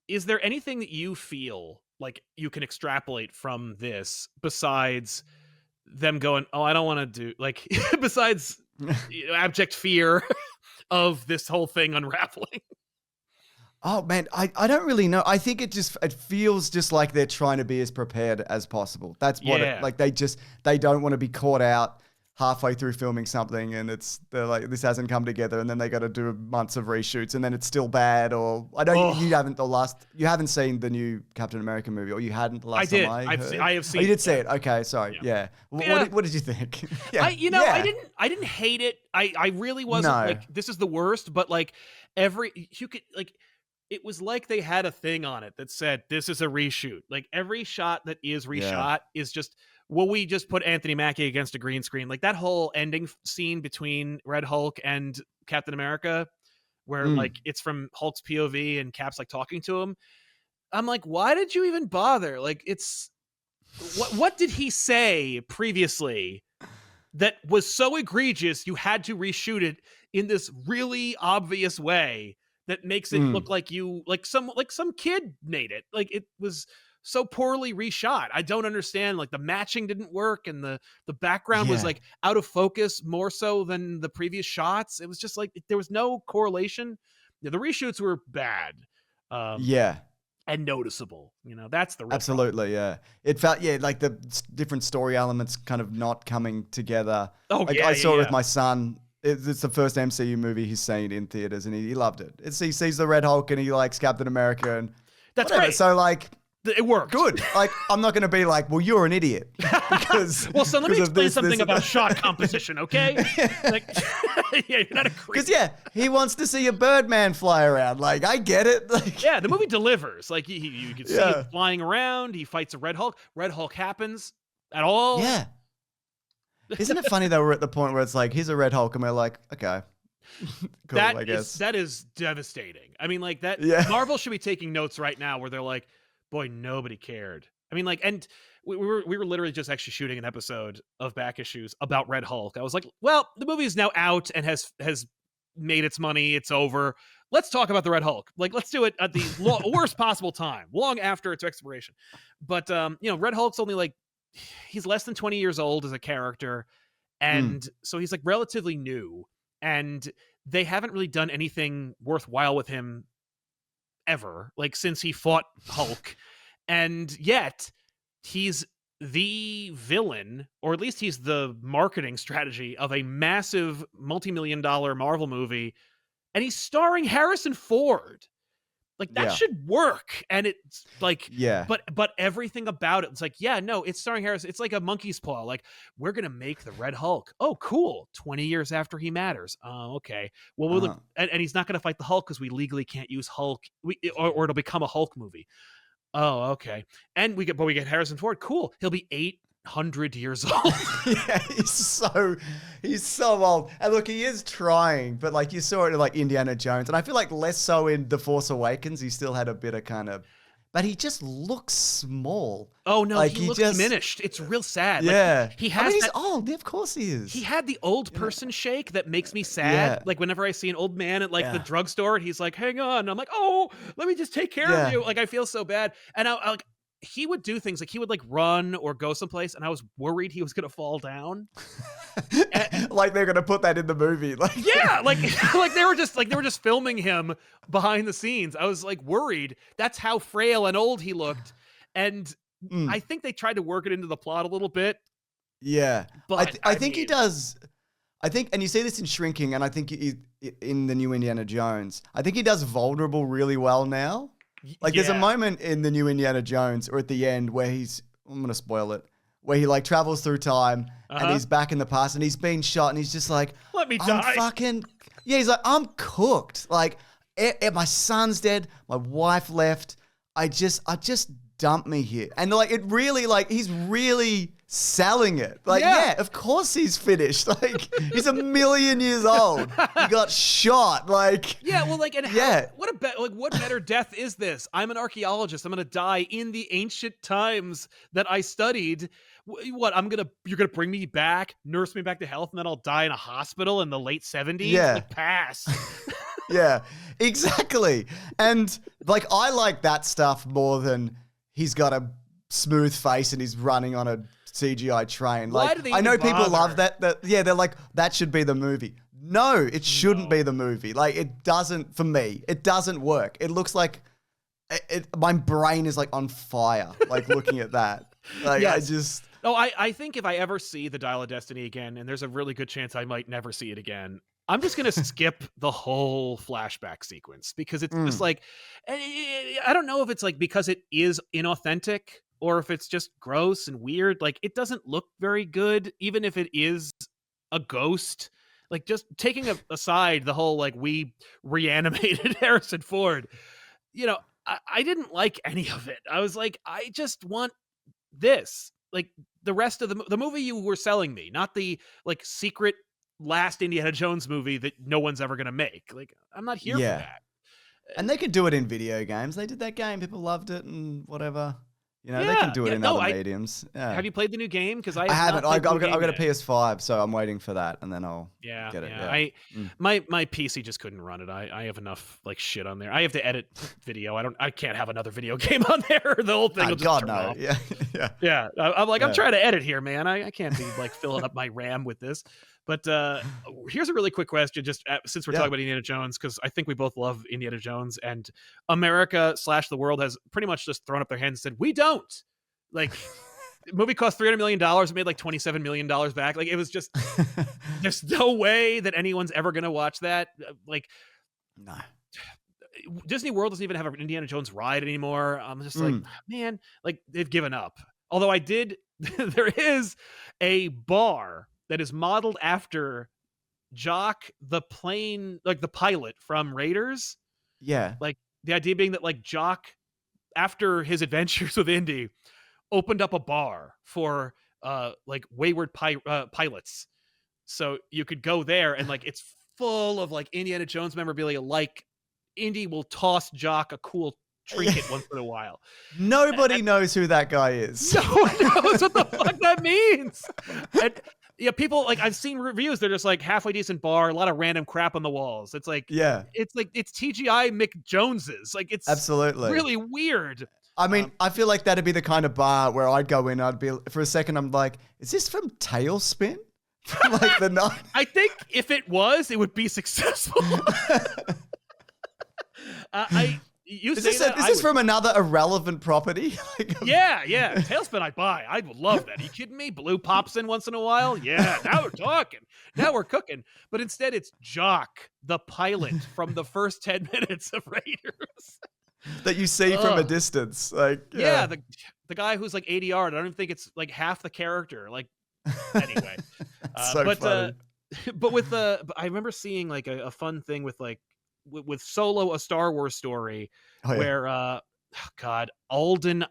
is there anything that you feel like you can extrapolate from this besides them going, I don't want to do, like, besides abject fear of this whole thing unraveling? Oh man, I don't really know. I think it feels just like they're trying to be as prepared as possible. That's what they don't want to be caught out halfway through filming something, and they're like, this hasn't come together, and then they got to do months of reshoots, and then it's still bad. Or you haven't seen the new Captain America movie, or you hadn't the last time I heard? I have seen. Oh, you did see it. Okay, sorry. Yeah. What did you think? I didn't hate it. I really wasn't like, this is the worst, but like it was like they had a thing on it that said, this is a reshoot. Like, every shot that is reshot is just, we just put Anthony Mackie against a green screen. Like, that whole ending scene between Red Hulk and Captain America, where like it's from Hulk's POV and Cap's like talking to him. I'm like, why did you even bother? Like, it's what did he say previously that was so egregious you had to reshoot it in this really obvious way that makes it look like some kid made it? Like, it was so poorly reshot. I don't understand. Like the matching didn't work, and the background was like out of focus more so than the previous shots. It was just like there was no correlation. The reshoots were bad. And noticeable. That's the real absolutely problem. It felt like the different story elements kind of not coming together. I saw it with my son. It's the first MCU movie he's seen in theaters, and he loved it. He sees the Red Hulk and he likes Captain America, and that's whatever. Great. So like it worked. Good. Like I'm not going to be like, well, you're an idiot because. Well, so let me explain something about shot composition, okay? Like, yeah, you're not a creep. Because he wants to see a Birdman fly around. Like I get it. Like, yeah, the movie delivers. Like you can see him flying around. He fights a Red Hulk. Red Hulk happens at all. Yeah. Isn't it funny though? We're at the point where it's like, here's a Red Hulk, and we're like, okay. Cool, I guess. That is devastating. I mean, like that. Marvel should be taking notes right now where they're like, boy, nobody cared. I mean, like, and we were literally just actually shooting an episode of Back Issues about Red Hulk. I was like, well, the movie is now out and has made its money. It's over. Let's talk about the Red Hulk. Like, let's do it at the worst possible time, long after its expiration. But Red Hulk's only like, he's less than 20 years old as a character, and so he's like relatively new, and they haven't really done anything worthwhile with him ever, like since he fought Hulk, and yet he's the villain, or at least he's the marketing strategy of a massive multi-million-dollar Marvel movie, and he's starring Harrison Ford. Like that should work. And it's like, but everything about it, it's like, it's starring Harrison. It's like a monkey's paw. Like, we're going to make the Red Hulk. Oh, cool. 20 years after he matters. Oh, okay. Well, and he's not going to fight the Hulk because we legally can't use Hulk, or it'll become a Hulk movie. Oh, okay. And we get Harrison Ford. Cool. He'll be 800 years old. He's so old. And look, he is trying, but like you saw it in like Indiana Jones, and I feel like less so in The Force Awakens. He still had a bit of kind of, but he just looks small. Oh no, like, he looks diminished. It's real sad. Yeah, like, he has. He's old. Of course he is. He had the old person shake that makes me sad. Like whenever I see an old man at like the drugstore, and he's like, "Hang on," and I'm like, "Oh, let me just take care of you." Like I feel so bad, and I like. He would do things like he would like run or go someplace, and I was worried he was gonna fall down. Like they're gonna put that in the movie. Like like they were just filming him behind the scenes. I was like worried. That's how frail and old he looked, and I think they tried to work it into the plot a little bit. Yeah, but I think he does. I think, and you see this in Shrinking, and I think in the new Indiana Jones, I think he does vulnerable really well now. Like there's a moment in the new Indiana Jones or at the end where I'm going to spoil it, where he like travels through time and he's back in the past and he's been shot and he's just like, let me die. He's like, I'm cooked. Like my son's dead. My wife left. I just dump me here. And like, it really like, he's really selling it. Like, of course he's finished. Like he's 1,000,000 years old. He got shot. Like, well, like, and what better death is this? I'm an archaeologist. I'm going to die in the ancient times that I studied. What you're going to bring me back, nurse me back to health, and then I'll die in a hospital in the late 70s? Yeah. Like, pass. Yeah, exactly. And like, I like that stuff more than he's got a smooth face and he's running on a CGI train. Like, I know people love that. They're like, that should be the movie. No, it shouldn't be the movie. Like, it doesn't, for me, it doesn't work. It looks like my brain is like on fire, like looking at that. Like, I think if I ever see The Dial of Destiny again, and there's a really good chance I might never see it again, I'm just going to skip the whole flashback sequence because it's just like, I don't know if it's like because it is inauthentic or if it's just gross and weird. Like, it doesn't look very good, even if it is a ghost. Like, just taking aside the whole, like, we reanimated Harrison Ford, I didn't like any of it. I was like, I just want this. Like, the rest of the movie you were selling me, not the, like, secret last Indiana Jones movie that no one's ever going to make. Like, I'm not here for that. And they could do it in video games. They did that game. People loved it and whatever. You know, they can do it in other mediums. Yeah. Have you played the new game? Because I haven't. I've got a PS5, so I'm waiting for that, and then I'll get it. Yeah. My PC just couldn't run it. I have enough like shit on there. I have to edit video. I can't have another video game on there. The whole thing will just turn off. Yeah. I'm trying to edit here, man. I can't be like filling up my RAM with this. But here's a really quick question, just since we're talking about Indiana Jones, because I think we both love Indiana Jones, and America / the world has pretty much just thrown up their hands and said, we don't. Like, the movie cost $300 million. It made like $27 million back. Like, it was just, there's no way that anyone's ever going to watch that. Like, no. Disney World doesn't even have an Indiana Jones ride anymore. I'm just like, man, like, they've given up. Although there is a bar that is modeled after Jock the plane, like the pilot from Raiders. Yeah. Like, the idea being that like Jock, after his adventures with Indy, opened up a bar for like wayward pilots. So you could go there and like it's full of like Indiana Jones memorabilia. Like Indy will toss Jock a cool trinket once in a while. Nobody knows who that guy is. No one knows what the fuck that means. And yeah, people like I've seen reviews. They're just like halfway decent bar, a lot of random crap on the walls. It's like it's TGI Mick Joneses. Like it's absolutely really weird. I mean, I feel like that'd be the kind of bar where I'd go in. I'd be for a second. I'm like, is this from Tailspin? Like the night. I think if it was, it would be successful. Is this from another irrelevant property? Yeah. Tailspin I'd buy. I would love that. Are you kidding me? Blue pops in once in a while. Yeah, now we're talking. Now we're cooking. But instead it's Jock, the pilot from the first 10 minutes of Raiders. That you see from a distance. Like the guy who's like ADR. I don't even think it's like half the character. Like anyway. Funny. But I remember seeing like a fun thing with like with Solo, a Star Wars story, where Alden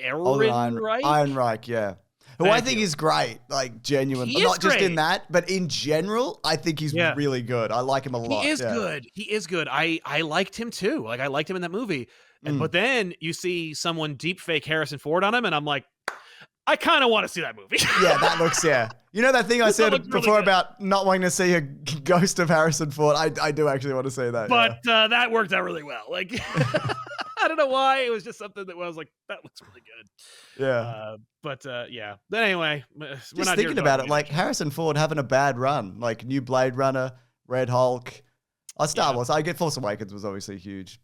Ehrenreich, yeah. Who I think is great, like genuine. Not just in that, but in general, I think he's really good. I like him a lot. He is good. He is good. I liked him too. Like I liked him in that movie. But then you see someone deep fake Harrison Ford on him, and I'm like, I kind of want to see that movie. Yeah, that looks, You know that thing I said before about not wanting to see a ghost of Harrison Ford? I do actually want to see that. But that worked out really well. Like, I don't know why. It was just something that I was like, that looks really good. Yeah. But anyway. Just thinking about it, like Harrison Ford having a bad run. Like New Blade Runner, Red Hulk. Star Wars. I get Force Awakens was obviously huge.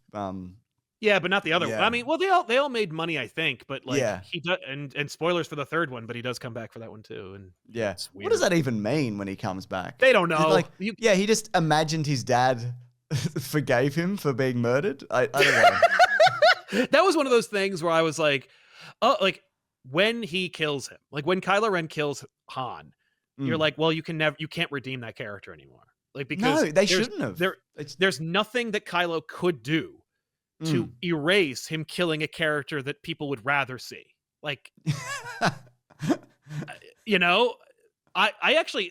Yeah, but not the other one. I mean, well, they all made money, I think, but like he does, and spoilers for the third one, but he does come back for that one too. And it's weird. What does that even mean when he comes back? They don't know. He just imagined his dad forgave him for being murdered. I don't know. That was one of those things where I was like, oh, like when he kills him, like when Kylo Ren kills Han, you're like, well, you can't redeem that character anymore. Like because they shouldn't have. There's nothing that Kylo could do to erase him killing a character that people would rather see. Like, I actually,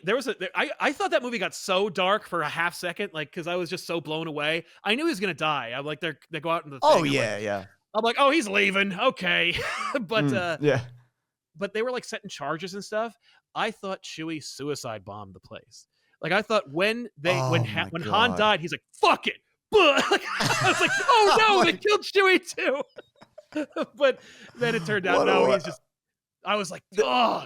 I thought that movie got so dark for a half second, like, cause I was just so blown away. I knew he was going to die. I'm like, they go out in the thing. I'm like, oh, he's leaving. Okay. But, but they were like setting charges and stuff. I thought Chewie suicide bombed the place. Like, I thought when Han died, he's like, fuck it. I was like, oh no, they killed Chewie too. But then it turned out he's just. I was like, oh.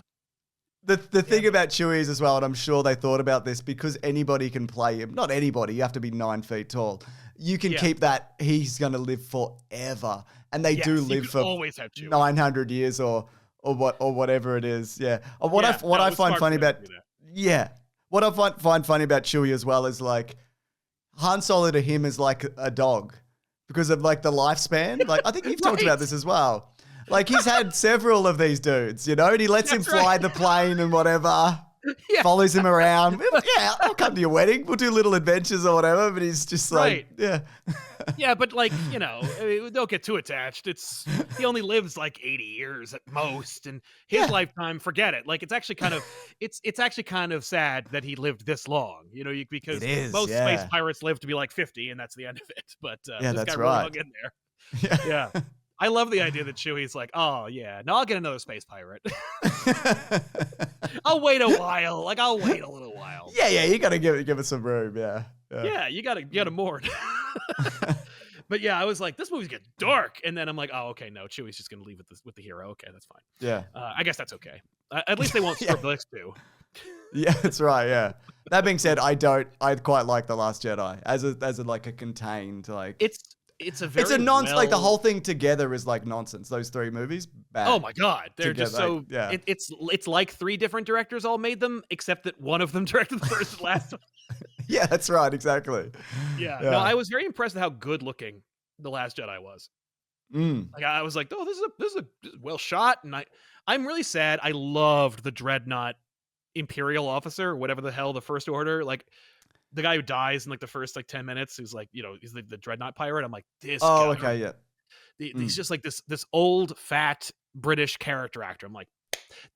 The thing about Chewie is as well, and I'm sure they thought about this because anybody can play him. Not anybody. You have to be 9 feet tall. You can keep that. He's going to live forever, and they do live for always have 900 years or whatever it is. Yeah. What I find funny about what I find funny about Chewie as well is like. Han Solo to him is like a dog because of like the lifespan. Like I think you've talked about this as well. Like he's had several of these dudes, and he lets him fly the plane and whatever. Follows him around. Yeah, I'll come to your wedding. We'll do little adventures or whatever. But he's just like, yeah, but like, don't get too attached. He only lives like 80 years at most, and his lifetime, forget it. Like it's actually kind of sad that he lived this long, because most space pirates live to be like 50, and that's the end of it. But this guy really hung in there. Yeah. I love the idea that Chewie's like, oh yeah, no, I'll get another space pirate. I'll wait a while. Like I'll wait a little while. Yeah, you gotta give it some room. Yeah, you gotta get a moord. But yeah, I was like, this movie's getting dark, and then I'm like, oh, okay, no, Chewie's just gonna leave with the hero. Okay, that's fine. Yeah. I guess that's okay. At least they won't screw Blix too. Yeah, that's right. Yeah. That being said, I quite like The Last Jedi as a like a contained like. It's a very nonsense. Like the whole thing together is like nonsense. Those 3 movies, bad. Oh my god, they're together, just so. like, yeah. It's like 3 different directors all made them, except that one of them directed the first and last one. Yeah, that's right. Exactly. Yeah. No, I was very impressed with how good looking The Last Jedi was. Like I was like, oh, this is a well shot, and I'm really sad. I loved the Dreadnought Imperial officer, whatever the hell the First Order, like the guy who dies in like the first like 10 minutes, who's like, he's the Dreadnought pirate. I'm like, this. Oh, guy, okay, yeah. He's just like this old fat British character actor. I'm like,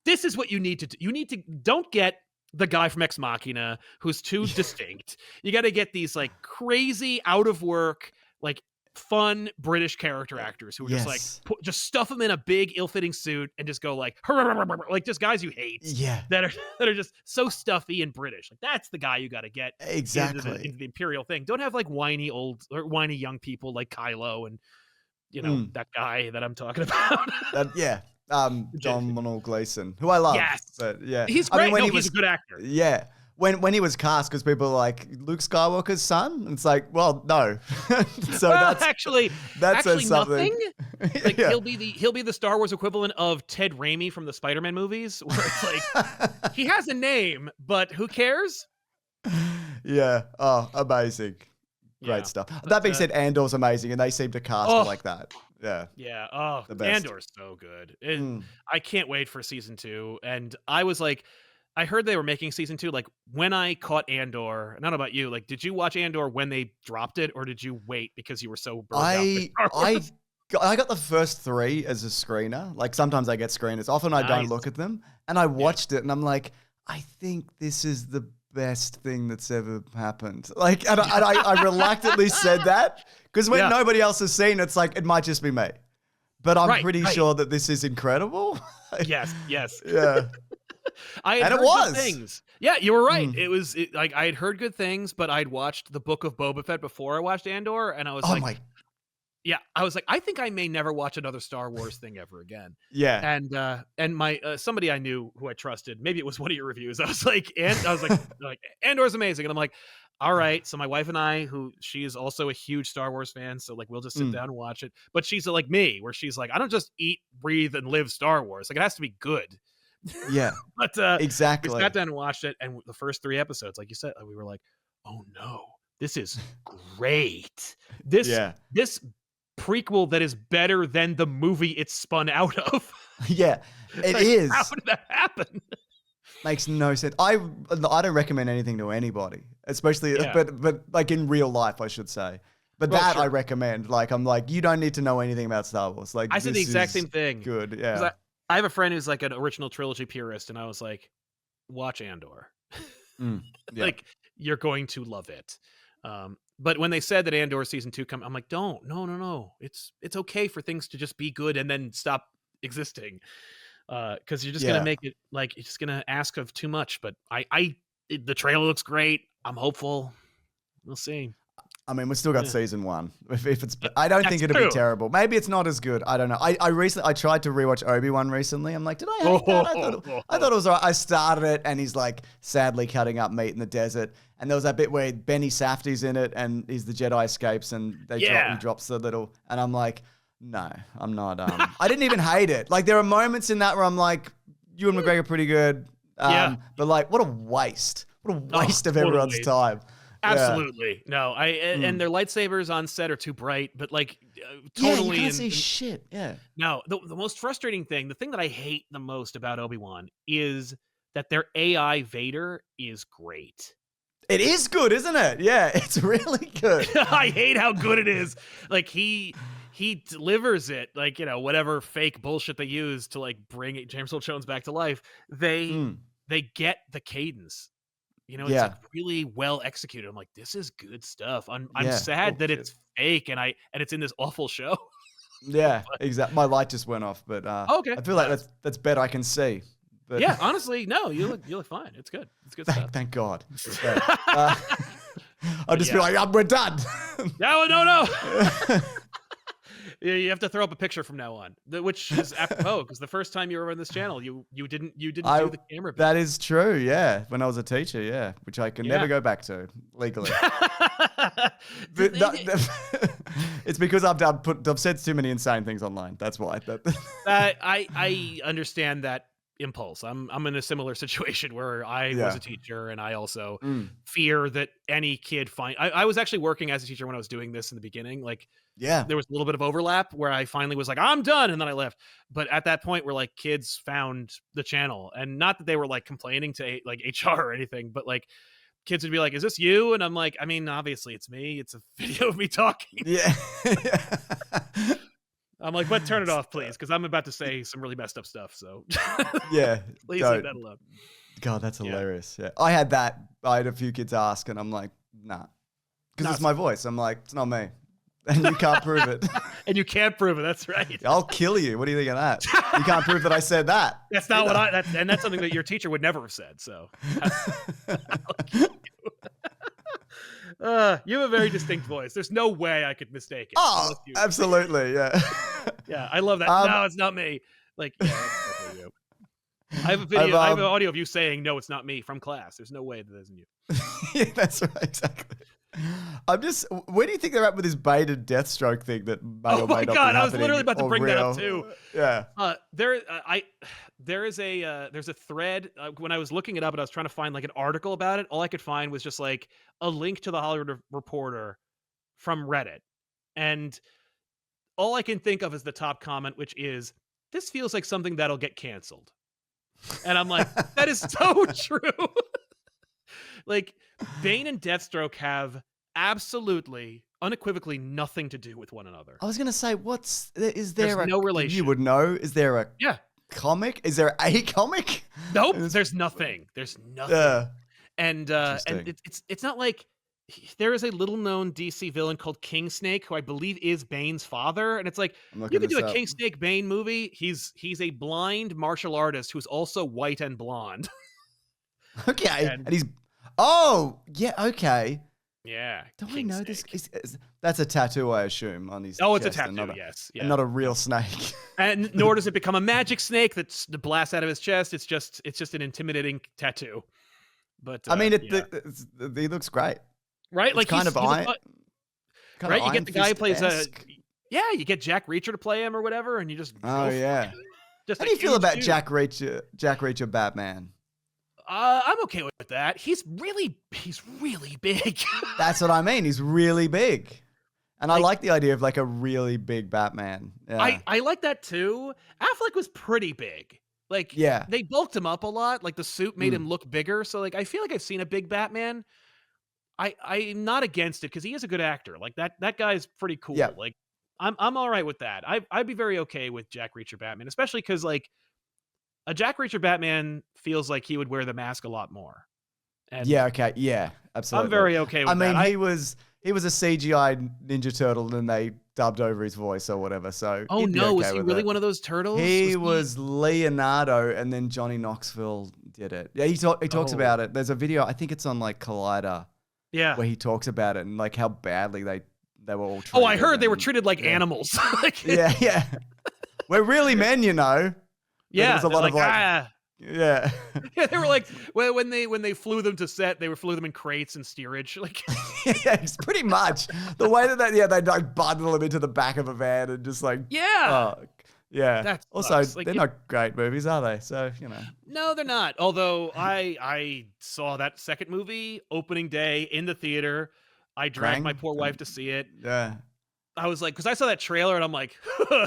this is what you need to do. You need to don't get the guy from Ex Machina who's too distinct. You got to get these like crazy out of work, like fun British character actors who are just like just stuff them in a big ill-fitting suit and just go like just guys you hate. Yeah. That are just so stuffy and British. Like that's the guy you got to get exactly into the Imperial thing. Don't have like whiny young people like Kylo and that guy that I'm talking about. Domhnall Gleeson, who I love. Yes. But yeah. He's great. He's a good actor. Yeah. When he was cast, because people are like, Luke Skywalker's son? And it's like, well, no. So well, that's actually says something. Nothing. Like he'll be the Star Wars equivalent of Ted Raimi from the Spider-Man movies, where it's like he has a name, but who cares? Yeah. Oh, amazing. Great stuff. That being said, Andor's amazing, and they seem to cast it like that. Yeah. Yeah. Oh, Andor's so good. I can't wait for season 2. And I was like, I heard they were making season 2. Like when I caught Andor, I don't know about you, like, did you watch Andor when they dropped it, or did you wait because you were so burned out? I got the first 3 as a screener. Like sometimes I get screeners. Often I don't look at them. And I watched it and I'm like, I think this is the best thing that's ever happened. Like, and I reluctantly said that because when nobody else has seen it, it's like, it might just be me. But I'm pretty sure that this is incredible. Yes. Yeah. I had heard good things. Yeah, you were right. It was like I had heard good things, but I'd watched the Book of Boba Fett before I watched Andor, and I was I think I may never watch another Star Wars thing ever again. Yeah. And my somebody I knew who I trusted, maybe it was one of your reviews. I was like Andor's amazing, and I'm like, all right. So my wife and I, she is also a huge Star Wars fan, so like we'll just sit down and watch it. But she's like me, where she's like, I don't just eat, breathe, and live Star Wars. Like it has to be good. Yeah. But exactly. We sat down and watched it, and the first 3 episodes, like you said, we were like, oh no, this is great. This prequel that is better than the movie it's spun out of. Yeah, it is. How did that happen? Makes no sense. I don't recommend anything to anybody, especially but like in real life, I should say. But I recommend. Like I'm like, you don't need to know anything about Star Wars. Like I said the exact same thing. Good, yeah. I have a friend who's like an original trilogy purist, and I was like, watch Andor. Like you're going to love it. But when they said that Andor season 2 come, I'm like, no. It's okay for things to just be good and then stop existing. Because you're just gonna make it like you're just gonna ask of too much. But the trailer looks great. I'm hopeful. We'll see. I mean, we still got season 1. If it's, I don't think it'll be terrible. Maybe it's not as good. I don't know. I tried to rewatch Obi-Wan recently. I'm like, did I hate that? I thought it was alright. I started it, and he's like sadly cutting up meat in the desert. And there was that bit where Benny Safdie's in it, and the Jedi escapes, and he drops the little, and I'm like, no, I'm not. I didn't even hate it. Like there are moments in that where I'm like, Ewan McGregor pretty good. But like, what a waste. What a waste of everyone's time. Absolutely. No, and their lightsabers on set are too bright, but like totally. You can't see shit. Yeah. No, the most frustrating thing, the thing that I hate the most about Obi-Wan is that their AI Vader is great. It is good, isn't it? Yeah, it's really good. I hate how good it is. Like he delivers it, like, whatever fake bullshit they use to like bring James Earl Jones back to life. They get the cadence. It's like really well executed. I'm like, this is good stuff. I'm sad that it's fake and it's in this awful show. Yeah, exactly. My light just went off, but Okay. I feel like that's better. I can see. But Yeah, honestly, no, you look fine. It's good. It's good stuff. thank God. I'll just be like, we're done. No. Yeah, you have to throw up a picture from now on, which is apropos because the first time you were on this channel, you didn't do the camera. That is true. Yeah, when I was a teacher, yeah, which I can never go back to legally. It's because I've said too many insane things online. That's why. I understand that impulse. I'm in a similar situation where I was a teacher, and I also fear that any kid I was actually working as a teacher when I was doing this in the beginning. Like, there was a little bit of overlap where I finally was like, I'm done, and then I left. But at that point, where like kids found the channel, and not that they were like complaining to like HR or anything, but like kids would be like, "Is this you?" And I'm like, I mean, obviously it's me. It's a video of me talking. Yeah. I'm like, but turn it off, please, because I'm about to say some really messed up stuff. So yeah, please leave that alone. God, that's hilarious. Yeah, I had a few kids ask, and I'm like, nah, because it's my voice. I'm like, it's not me, and you can't prove it. And you can't prove it. That's right. I'll kill you. What do you think of that? You can't prove that I said that. That's not what and that's something that your teacher would never have said. So I'll kill you. You have a very distinct voice. There's no way I could mistake it. Oh, absolutely, yeah. Yeah, I love that. No, it's not me. Like, yeah, that's definitely you. I have a video. I have an audio of you saying, "No, it's not me" from class. There's no way that isn't you. Yeah, that's right. Exactly. Where do you think they're at with this Bane and Deathstroke thing that may or may not be happening? Oh my God, I was literally about to bring that up too. Yeah. There's a thread when I was looking it up and I was trying to find like an article about it. All I could find was just like a link to the Hollywood Reporter from Reddit. And all I can think of is the top comment, which is, "This feels like something that'll get canceled." And I'm like, that is so true. Like, Bane and Deathstroke have absolutely, unequivocally nothing to do with one another. I was going to say, is there no relation? You would know. Is there a comic? Is there a comic? Nope. There's nothing. There's nothing. And it's not like there is a little known DC villain called King Snake, who I believe is Bane's father. And it's like, you could do a King Snake Bane movie. He's a blind martial artist who's also white and blonde. Okay. And he's, oh, yeah, okay. Yeah. Do I know this? That's a tattoo, I assume, on his chest. It's a tattoo, yes. Yeah. And not a real snake. And nor does it become a magic snake that's blasts out of his chest. It's just an intimidating tattoo. But I mean, he looks great. Right? It's like kind of iron. Right? You get the guy who plays you get Jack Reacher to play him or whatever, and you just yeah. Just how do you feel about Jack Reacher Batman? I'm okay with that. He's really big. That's what I mean. He's really big. And I like the idea of like a really big Batman. Yeah. I like that too. Affleck was pretty big. Like, they bulked him up a lot. Like the suit made him look bigger. So like, I feel like I've seen a big Batman. I'm not against it because he is a good actor. Like that guy's pretty cool. Yeah. Like I'm all right with that. I'd be very okay with Jack Reacher Batman, especially because like a Jack Reacher Batman feels like he would wear the mask a lot more. And okay. Yeah, absolutely. I'm very okay with that. I mean, he was a CGI Ninja Turtle and they dubbed over his voice or whatever. So was he really one of those turtles? He was Leonardo, and then Johnny Knoxville did it. Yeah, he talks about it. There's a video, I think it's on like Collider. Yeah, where he talks about it and like how badly they were all treated. Oh, I heard they were treated like animals. Like, yeah. We're really men, you know. Yeah, there's a lot of like, yeah, they were like when they flew them to set, they flew them in crates and steerage. Like, yeah, it's pretty much the way that they like bundle them into the back of a van and just like yeah. Also, they're not great movies, are they? So, you know. No, they're not. Although I saw that second movie opening day in the theater. I dragged my poor wife to see it. Yeah. I was like, because I saw that trailer and I'm like,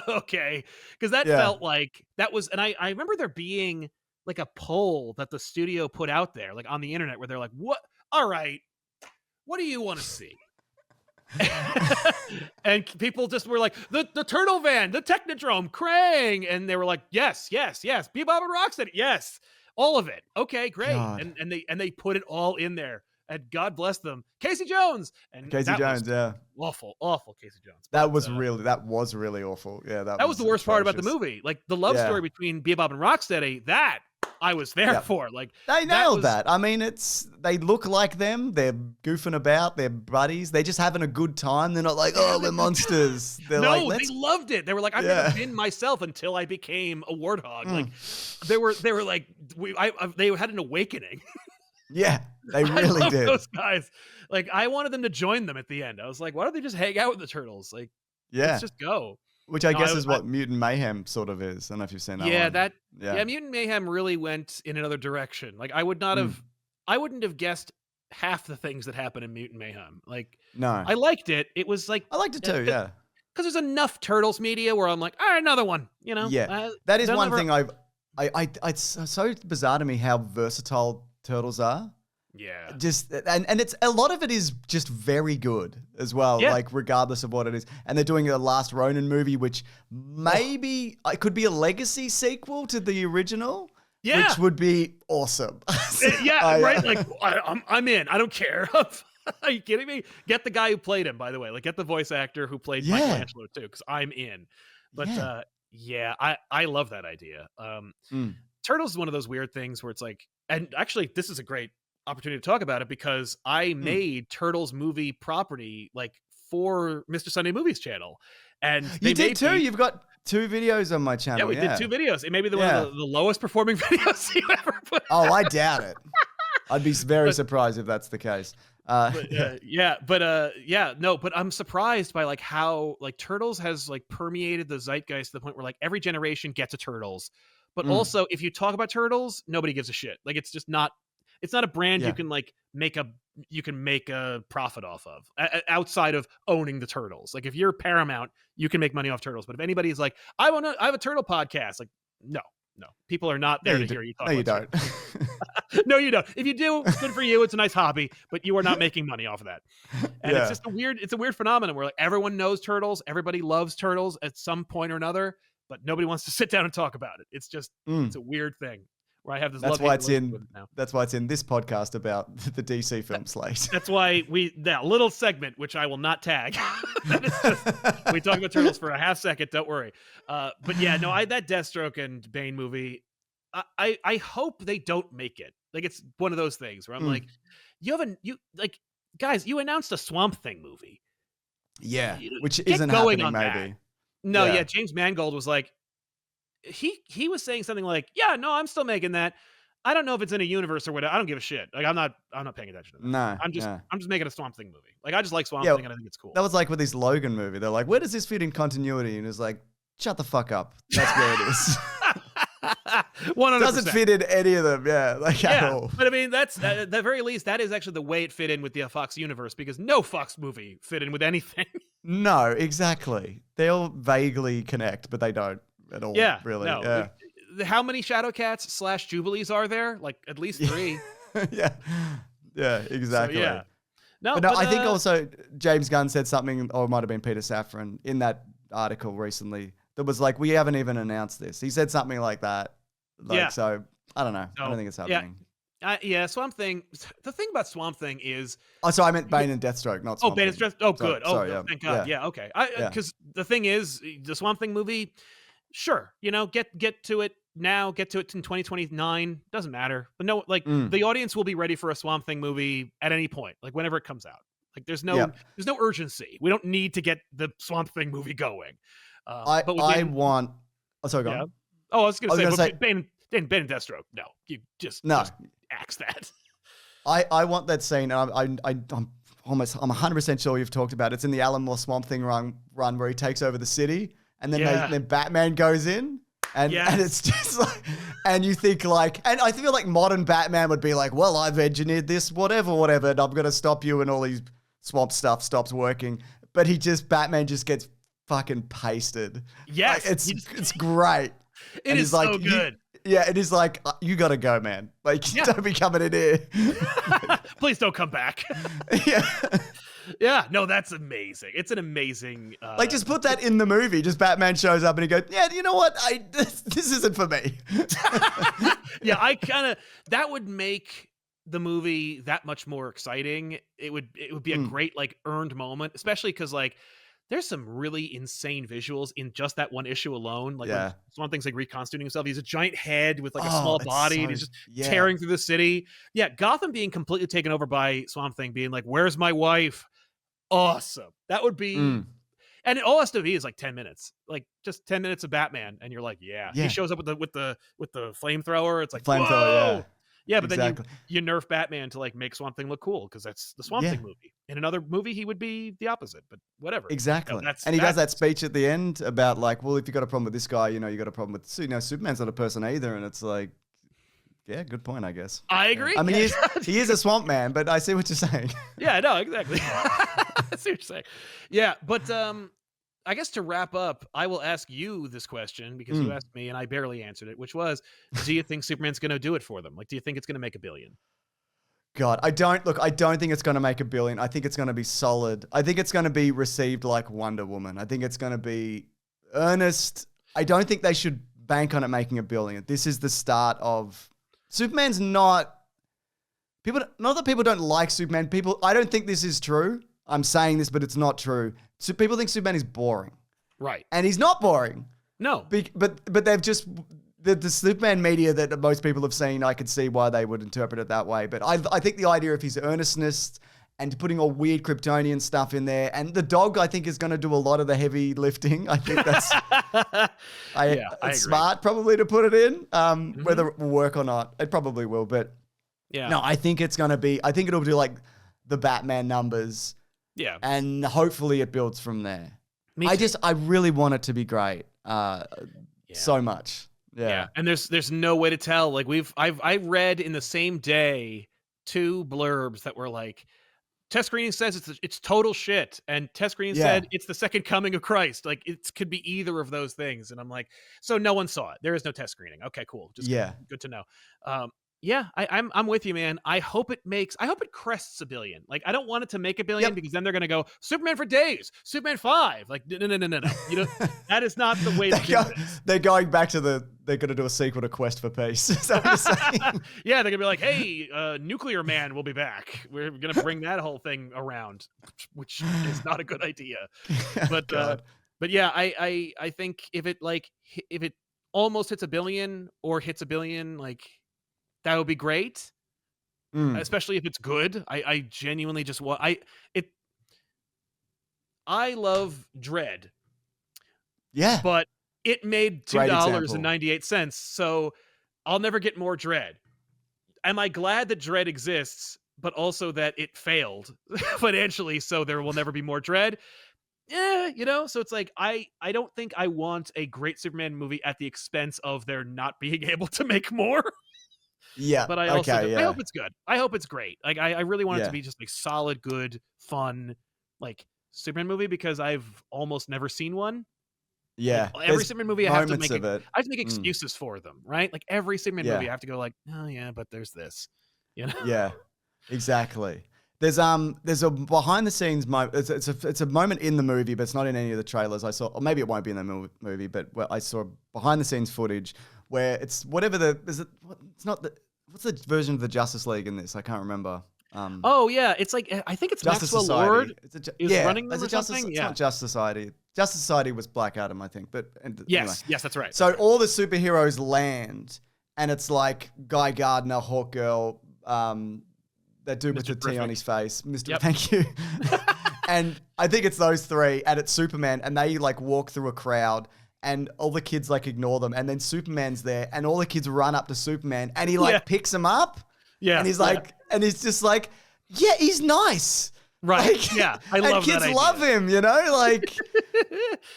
okay. Because that felt like that was, and I remember there being like a poll that the studio put out there, like on the internet, where they're like, what? All right, what do you want to see? And people just were like, the turtle van, the Technodrome, Krang, and they were like, yes, Bebop and Rocksteady, yes, all of it. Okay, great. And they put it all in there. and God bless them, Casey Jones. And Casey Jones, yeah. Awful Casey Jones. That was really awful. Yeah, that was the worst part about the movie. Like the love story between Bebop and Rocksteady, that I was there for. Like they nailed that. I mean, they look like them. They're goofing about. They're buddies. They're just having a good time. They're not like, oh, we're monsters. They're they loved it. They were like, I've never been myself until I became a warthog. Like they were like, they had an awakening. Yeah, they really did. Those guys. Like I wanted them to join them at the end. I was like, why don't they just hang out with the turtles? Like, let's just go. Which I guess is what Mutant Mayhem sort of is. I don't know if you've seen that one. Mutant Mayhem really went in another direction. Like I wouldn't have guessed half the things that happen in Mutant Mayhem. Like, no, I liked it. It was like, I liked it too. Yeah. Because there's enough Turtles media where I'm like, all right, another one, you know? Yeah. That is one thing it's so bizarre to me how versatile Turtles are. Yeah. Just and it's a lot of it is just very good as well, like regardless of what it is. And they're doing a Last Ronin movie, which maybe it could be a legacy sequel to the original. Yeah. Which would be awesome. Right? Like I'm in. I don't care. Are you kidding me? Get the guy who played him, by the way. Like get the voice actor who played Michelangelo too, because I'm in. But I love that idea. Turtles is one of those weird things where it's like, and actually this is a great opportunity to talk about it because I made Turtles movie property like for Mr. Sunday Movies channel. And you did too. You've got 2 videos on my channel. Yeah, we did 2 videos. It may be one of the lowest performing videos you ever put out. Oh, I doubt it. I'd be very surprised if that's the case. But I'm surprised by like how like Turtles has like permeated the zeitgeist to the point where like every generation gets a Turtles. But also if you talk about Turtles, nobody gives a shit. Like it's just not. It's not a brand you can like make a profit off of outside of owning the Turtles. Like if you're Paramount, you can make money off Turtles. But if anybody's like, I have a Turtle podcast, like no, people are not there to hear you talk. No, you don't. No, you don't. If you do, good for you. It's a nice hobby, but you are not making money off of that. And it's just a weird phenomenon where like everyone knows Turtles, everybody loves Turtles at some point or another, but nobody wants to sit down and talk about it. It's just it's a weird thing. Where I have this that's why it's in this podcast about the DC film slate. That's why that little segment, which I will not tag. We talk about Turtles for a half second. Don't worry. But yeah, no, that Deathstroke and Bane movie, I hope they don't make it. Like it's one of those things where I'm like, guys, you announced a Swamp Thing movie. Yeah, which isn't happening maybe. That. No, James Mangold was like, he was saying something like, yeah, no, I'm still making that. I don't know if it's in a universe or whatever. I don't give a shit. Like I'm not paying attention to that. No. I'm just making a Swamp Thing movie. Like I just like Swamp Thing and I think it's cool. That was like with this Logan movie. They're like, where does this fit in continuity? And it's like, shut the fuck up. That's where it is. 100%. Doesn't fit in any of them, at all. But I mean, that's at the very least, that is actually the way it fit in with the Fox universe because no Fox movie fit in with anything. No, exactly. They all vaguely connect, but they don't at all. Yeah, really. No. Yeah. How many Shadowcats / Jubilees are there? Like at least 3. Yeah, exactly. So, No, but I think also James Gunn said something, or it might have been Peter Safran in that article recently that was like, we haven't even announced this. He said something like that. So I don't know. I don't think it's happening. Swamp Thing. The thing about Swamp Thing is. Oh, so I meant Bane and Deathstroke, not Swamp Bane and Deathstroke. Oh, good. Thank God. Yeah. Okay. Because the thing is, the Swamp Thing movie. Sure, get to it now. Get to it in 2029. Doesn't matter. But no, the audience will be ready for a Swamp Thing movie at any point, like whenever it comes out. Like there's no urgency. We don't need to get the Swamp Thing movie going. I want. Oh, sorry, go on. Oh, I was going to say, Bane and Deathstroke. No, you just axe that. I want that scene. I'm 100% sure you've talked about it. It's in the Alan Moore Swamp Thing run where he takes over the city, and then then Batman goes in. And it's just like, and you think like, and I feel like modern Batman would be like, well, I've engineered this, whatever, and I'm going to stop you, and all these swamp stuff stops working. But Batman just gets fucking pasted. Yes. Like, it's great. It is so good. It is like, you got to go, man. Like, don't be coming in here. Please don't come back. Yeah, no, that's amazing. It's an amazing... just put that in the movie. Just Batman shows up and he goes, yeah, you know what? This isn't for me. Yeah, that would make the movie that much more exciting. It would be a great like earned moment, especially because like there's some really insane visuals in just that one issue alone. Like when Swamp Thing's like reconstituting himself, he's a giant head with like a small body, and he's just tearing through the city. Yeah, Gotham being completely taken over by Swamp Thing, being like, "Where's my wife?" Awesome. That would be. And all it has to be is like 10 minutes, like just 10 minutes of Batman, and you're like, yeah. He shows up with the flamethrower. It's like flamethrower, yeah. But then you nerf Batman to like make Swamp Thing look cool because that's the Swamp Thing movie. In another movie, he would be the opposite, but whatever. Exactly. And he does that speech at the end about like, well, if you got a problem with this guy, you know, you got a problem with Superman's not a person either, and it's like, yeah, good point, I guess. I agree. I mean, he is a swamp man, but I see what you're saying. Yeah, no, exactly. I see what you're saying. Yeah, but I guess to wrap up, I will ask you this question because you asked me and I barely answered it, which was, do you think Superman's going to do it for them? Like, do you think it's going to make $1 billion? God, I don't think it's going to make $1 billion. I think it's going to be solid. I think it's going to be received like Wonder Woman. I think it's going to be earnest. I don't think they should bank on it making $1 billion. This is the start of Superman's not that people don't like Superman. I don't think this is true. I'm saying this, but it's not true. So people think Superman is boring. Right. And he's not boring. No. But they've just, the Superman media that most people have seen, I could see why they would interpret it that way. But I think the idea of his earnestness and putting all weird Kryptonian stuff in there, and the dog, I think, is going to do a lot of the heavy lifting. I think that's it's smart probably to put it in. Whether it will work or not, it probably will. But no, I think it'll do like the Batman numbers. Yeah. And hopefully it builds from there. I really want it to be great. So much. Yeah. And there's no way to tell. Like I read in the same day 2 blurbs that were like, test screening says it's total shit, and test screening said it's the second coming of Christ. Like it could be either of those things. And I'm like, so no one saw it. There is no test screening. Okay, cool. Just good to know. I'm with you, man. I hope it crests $1 billion. Like, I don't want it to make $1 billion because then they're gonna go Superman for days, Superman 5. Like, no. You know, that is not the way to do this. They're going back to they're gonna do a sequel to Quest for Peace. Is that what you're saying? Yeah, they're gonna be like, hey, Nuclear Man will be back. We're gonna bring that whole thing around, which is not a good idea. But yeah, I think if it almost hits $1 billion or hits $1 billion, like, that would be great, especially if it's good. I genuinely just want I love Dredd. Yeah, but it made $2.98, so I'll never get more Dredd. Am I glad that Dredd exists, but also that it failed financially, so there will never be more Dredd? Yeah, you know, so it's like I don't think I want a great Superman movie at the expense of there not being able to make more. Yeah, but I also I hope it's good. I hope it's great. Like I really want it to be just like solid, good, fun, like Superman movie because I've almost never seen one. Yeah, like, every Superman movie I have to make excuses for them, right? Like every Superman movie I have to go like, oh yeah, but there's this, you know? Yeah, exactly. There's a behind the scenes moment. It's a moment in the movie, but it's not in any of the trailers I saw. Or maybe it won't be in the movie, but I saw behind the scenes footage where it's whatever what's the version of the Justice League in this? I can't remember. Oh yeah, it's like I think it's Justice Maxwell Society. Lord is running them or something. It's not Justice Society. Justice Society was Black Adam, I think. But yes, anyway. That's right. So all the superheroes land, and it's like Guy Gardner, Hawkgirl, that dude with the T on his face, Mr. Yep. Thank you. And I think it's those three, and it's Superman, and they like walk through a crowd. And all the kids like ignore them, and then Superman's there, and all the kids run up to Superman, and he like picks them up, and he's like, and he's just like, yeah, he's nice, right? Like, yeah, I love that idea. And kids love him, you know, like,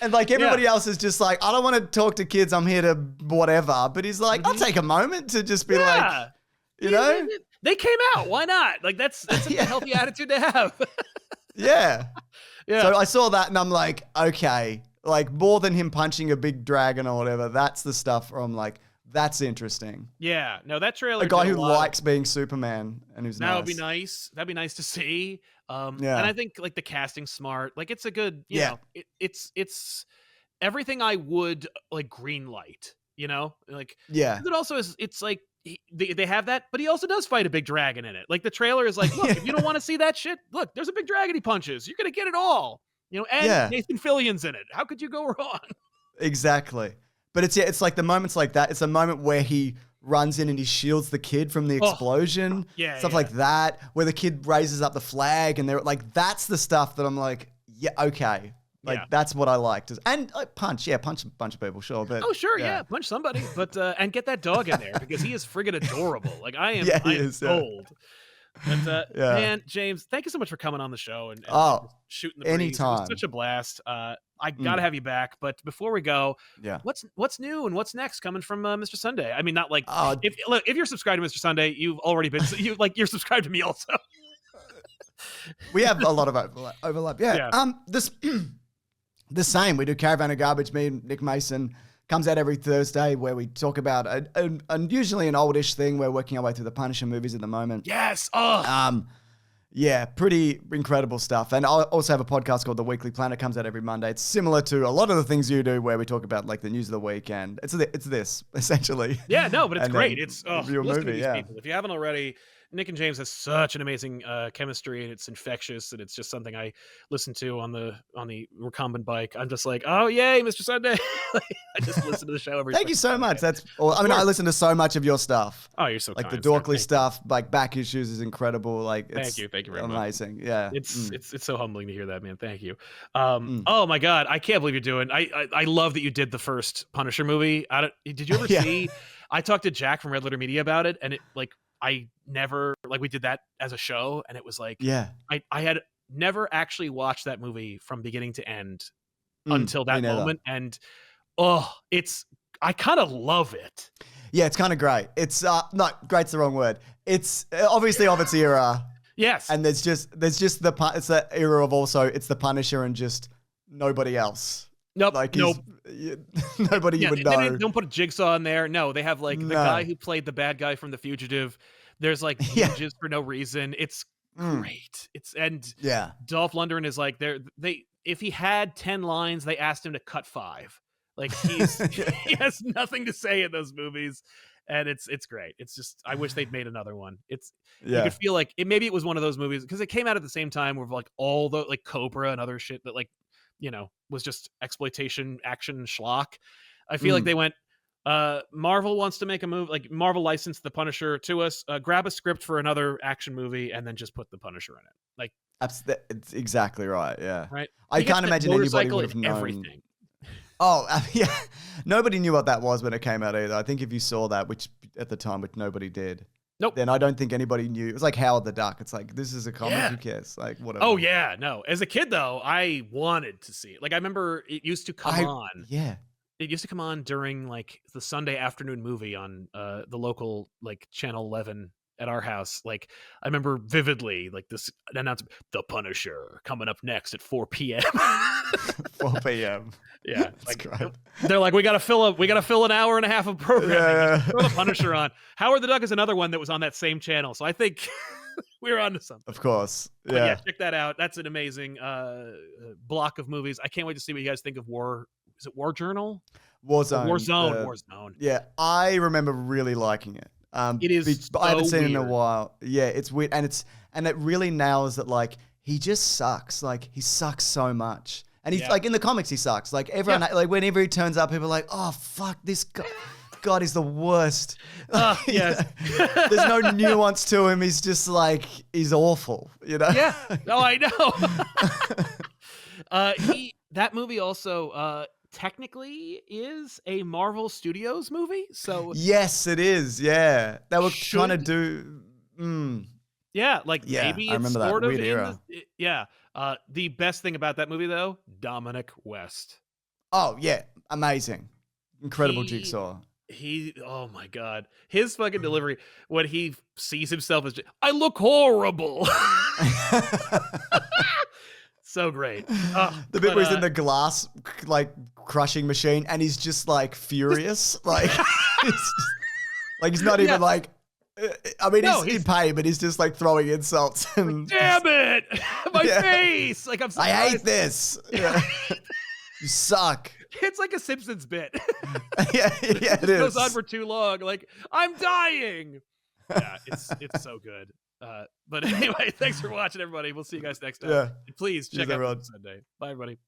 and like everybody else is just like, I don't want to talk to kids, I'm here to whatever, but he's like, I'll take a moment to just be like, you know, they came out, why not? Like that's a healthy attitude to have. Yeah. So I saw that, and I'm like, okay. Like, more than him punching a big dragon or whatever, that's the stuff where I'm like, that's interesting. Yeah. No, that trailer. A guy who likes being Superman and who's nice. That would be nice. That'd be nice to see. And I think, like, the casting's smart. Like, it's a good, you know, it's everything I would, like, green light, you know? Like, it also is, it's like, they have that, but he also does fight a big dragon in it. Like the trailer is like, look, if you don't want to see that shit, look, there's a big dragon he punches. You're gonna get it all, and Nathan Fillion's in it. How could you go wrong? Exactly. But it's like the moments like that. It's a moment where he runs in and he shields the kid from the explosion. Stuff like that, where the kid raises up the flag and they're like, that's the stuff that I'm like, yeah, okay. Like that's what I liked. And punch a bunch of people, sure. But punch somebody. But and get that dog in there because he is friggin' adorable. Like I am gold. But man, James, thank you so much for coming on the show and shooting the breeze. Anytime. It was such a blast. I gotta have you back. But before we go, what's new and what's next coming from Mr. Sunday? I mean, not like if you're subscribed to Mr. Sunday, you've already been you're subscribed to me also. We have a lot of overlap. Yeah. The same. We do Caravan of Garbage. Me and Nick Mason comes out every Thursday where we talk about usually an oldish thing. We're working our way through the Punisher movies at the moment. Yes. Yeah, pretty incredible stuff. And I also have a podcast called The Weekly Planet. Comes out every Monday. It's similar to a lot of the things you do where we talk about like the news of the week. And it's this, essentially. Yeah, no, but it's great. It's your movie, people. If you haven't already, Nick and James has such an amazing chemistry, and it's infectious, and it's just something I listen to on the recumbent bike. I'm just like, oh yay, Mr. Sunday! I just listen to the show every. Thank you so much. I listen to so much of your stuff. Oh, you're so like kind, the Dorkly stuff, like back issues is incredible. Like, thank you very much. Amazing. Yeah, it's so humbling to hear that, man. Thank you. Oh my God, I can't believe you're doing. I love that you did the first Punisher movie. Did you ever see? I talked to Jack from Red Letter Media about it, and I never we did that as a show, and it was like I had never actually watched that movie from beginning to end until that moment, and I kind of love it. Yeah, it's kind of great. It's not great's the wrong word. It's obviously of its era. Yes, and there's just it's that era of also it's the Punisher and just nobody else. Nope. Nobody you would know. They don't put a Jigsaw in there. No, they have the guy who played the bad guy from The Fugitive. There's images for no reason. It's great. Dolph Lundgren is like if he had 10 lines, they asked him to cut 5. Like he has nothing to say in those movies. And it's great. It's just I wish they'd made another one. You could feel like maybe it was one of those movies because it came out at the same time where all the Cobra and other shit that was just exploitation action schlock. I feel like they went, Marvel wants to make a movie, Marvel licensed The Punisher to us, grab a script for another action movie and then just put The Punisher in it. It's exactly right. Yeah. Right. I can't imagine anybody would have known. Everything. Oh, yeah. Nobody knew what that was when it came out either. I think if you saw that, which at the time, which nobody did. Nope. Then I don't think anybody knew. It was like Howard the Duck. It's like, this is a comic. Who cares? Like, whatever. Oh, yeah. No. As a kid, though, I wanted to see it. I remember it used to come on. Yeah. It used to come on during, the Sunday afternoon movie on the local, Channel 11 at our house. I remember vividly, this announcement, The Punisher, coming up next at 4 p.m. 4 p.m. Yeah. They're like, we gotta fill an hour and a half of programming. Yeah. Throw The Punisher on. Howard the Duck is another one that was on that same channel. So I think we're onto something. Of course. Yeah. But yeah, check that out. That's an amazing block of movies. I can't wait to see what you guys think of Is it War Journal? Warzone. Warzone. Yeah. I remember really liking it. It is I haven't seen it in a weird. while. Yeah, it's weird. And it really nails that he just sucks. He sucks so much. And he's in the comics he sucks. Everyone whenever he turns up, people are like, oh fuck, this guy. God, he's the worst. Yes. There's no nuance to him. He's just he's awful, Yeah. Oh, I know. That movie also technically is a Marvel Studios movie. So yes, it is. Yeah. They were trying to do Yeah, maybe I it's remember sort that of weird era. The best thing about that movie though, Dominic West. Oh yeah, amazing. Incredible Jigsaw. Oh my God. His fucking delivery when he sees himself as I look horrible. So great. The bit where he's in the glass crushing machine and he's just furious. He's not even he's in pain, but he's just throwing insults and damn it! My face! I'm I hate this. Yeah. You suck. It's like a Simpsons bit. Yeah, it goes on is. for too long. Like, I'm dying. Yeah, it's so good. But anyway, thanks for watching, everybody. We'll see you guys next time. Yeah. Please check Cheers, out everyone. Sunday. Bye, everybody.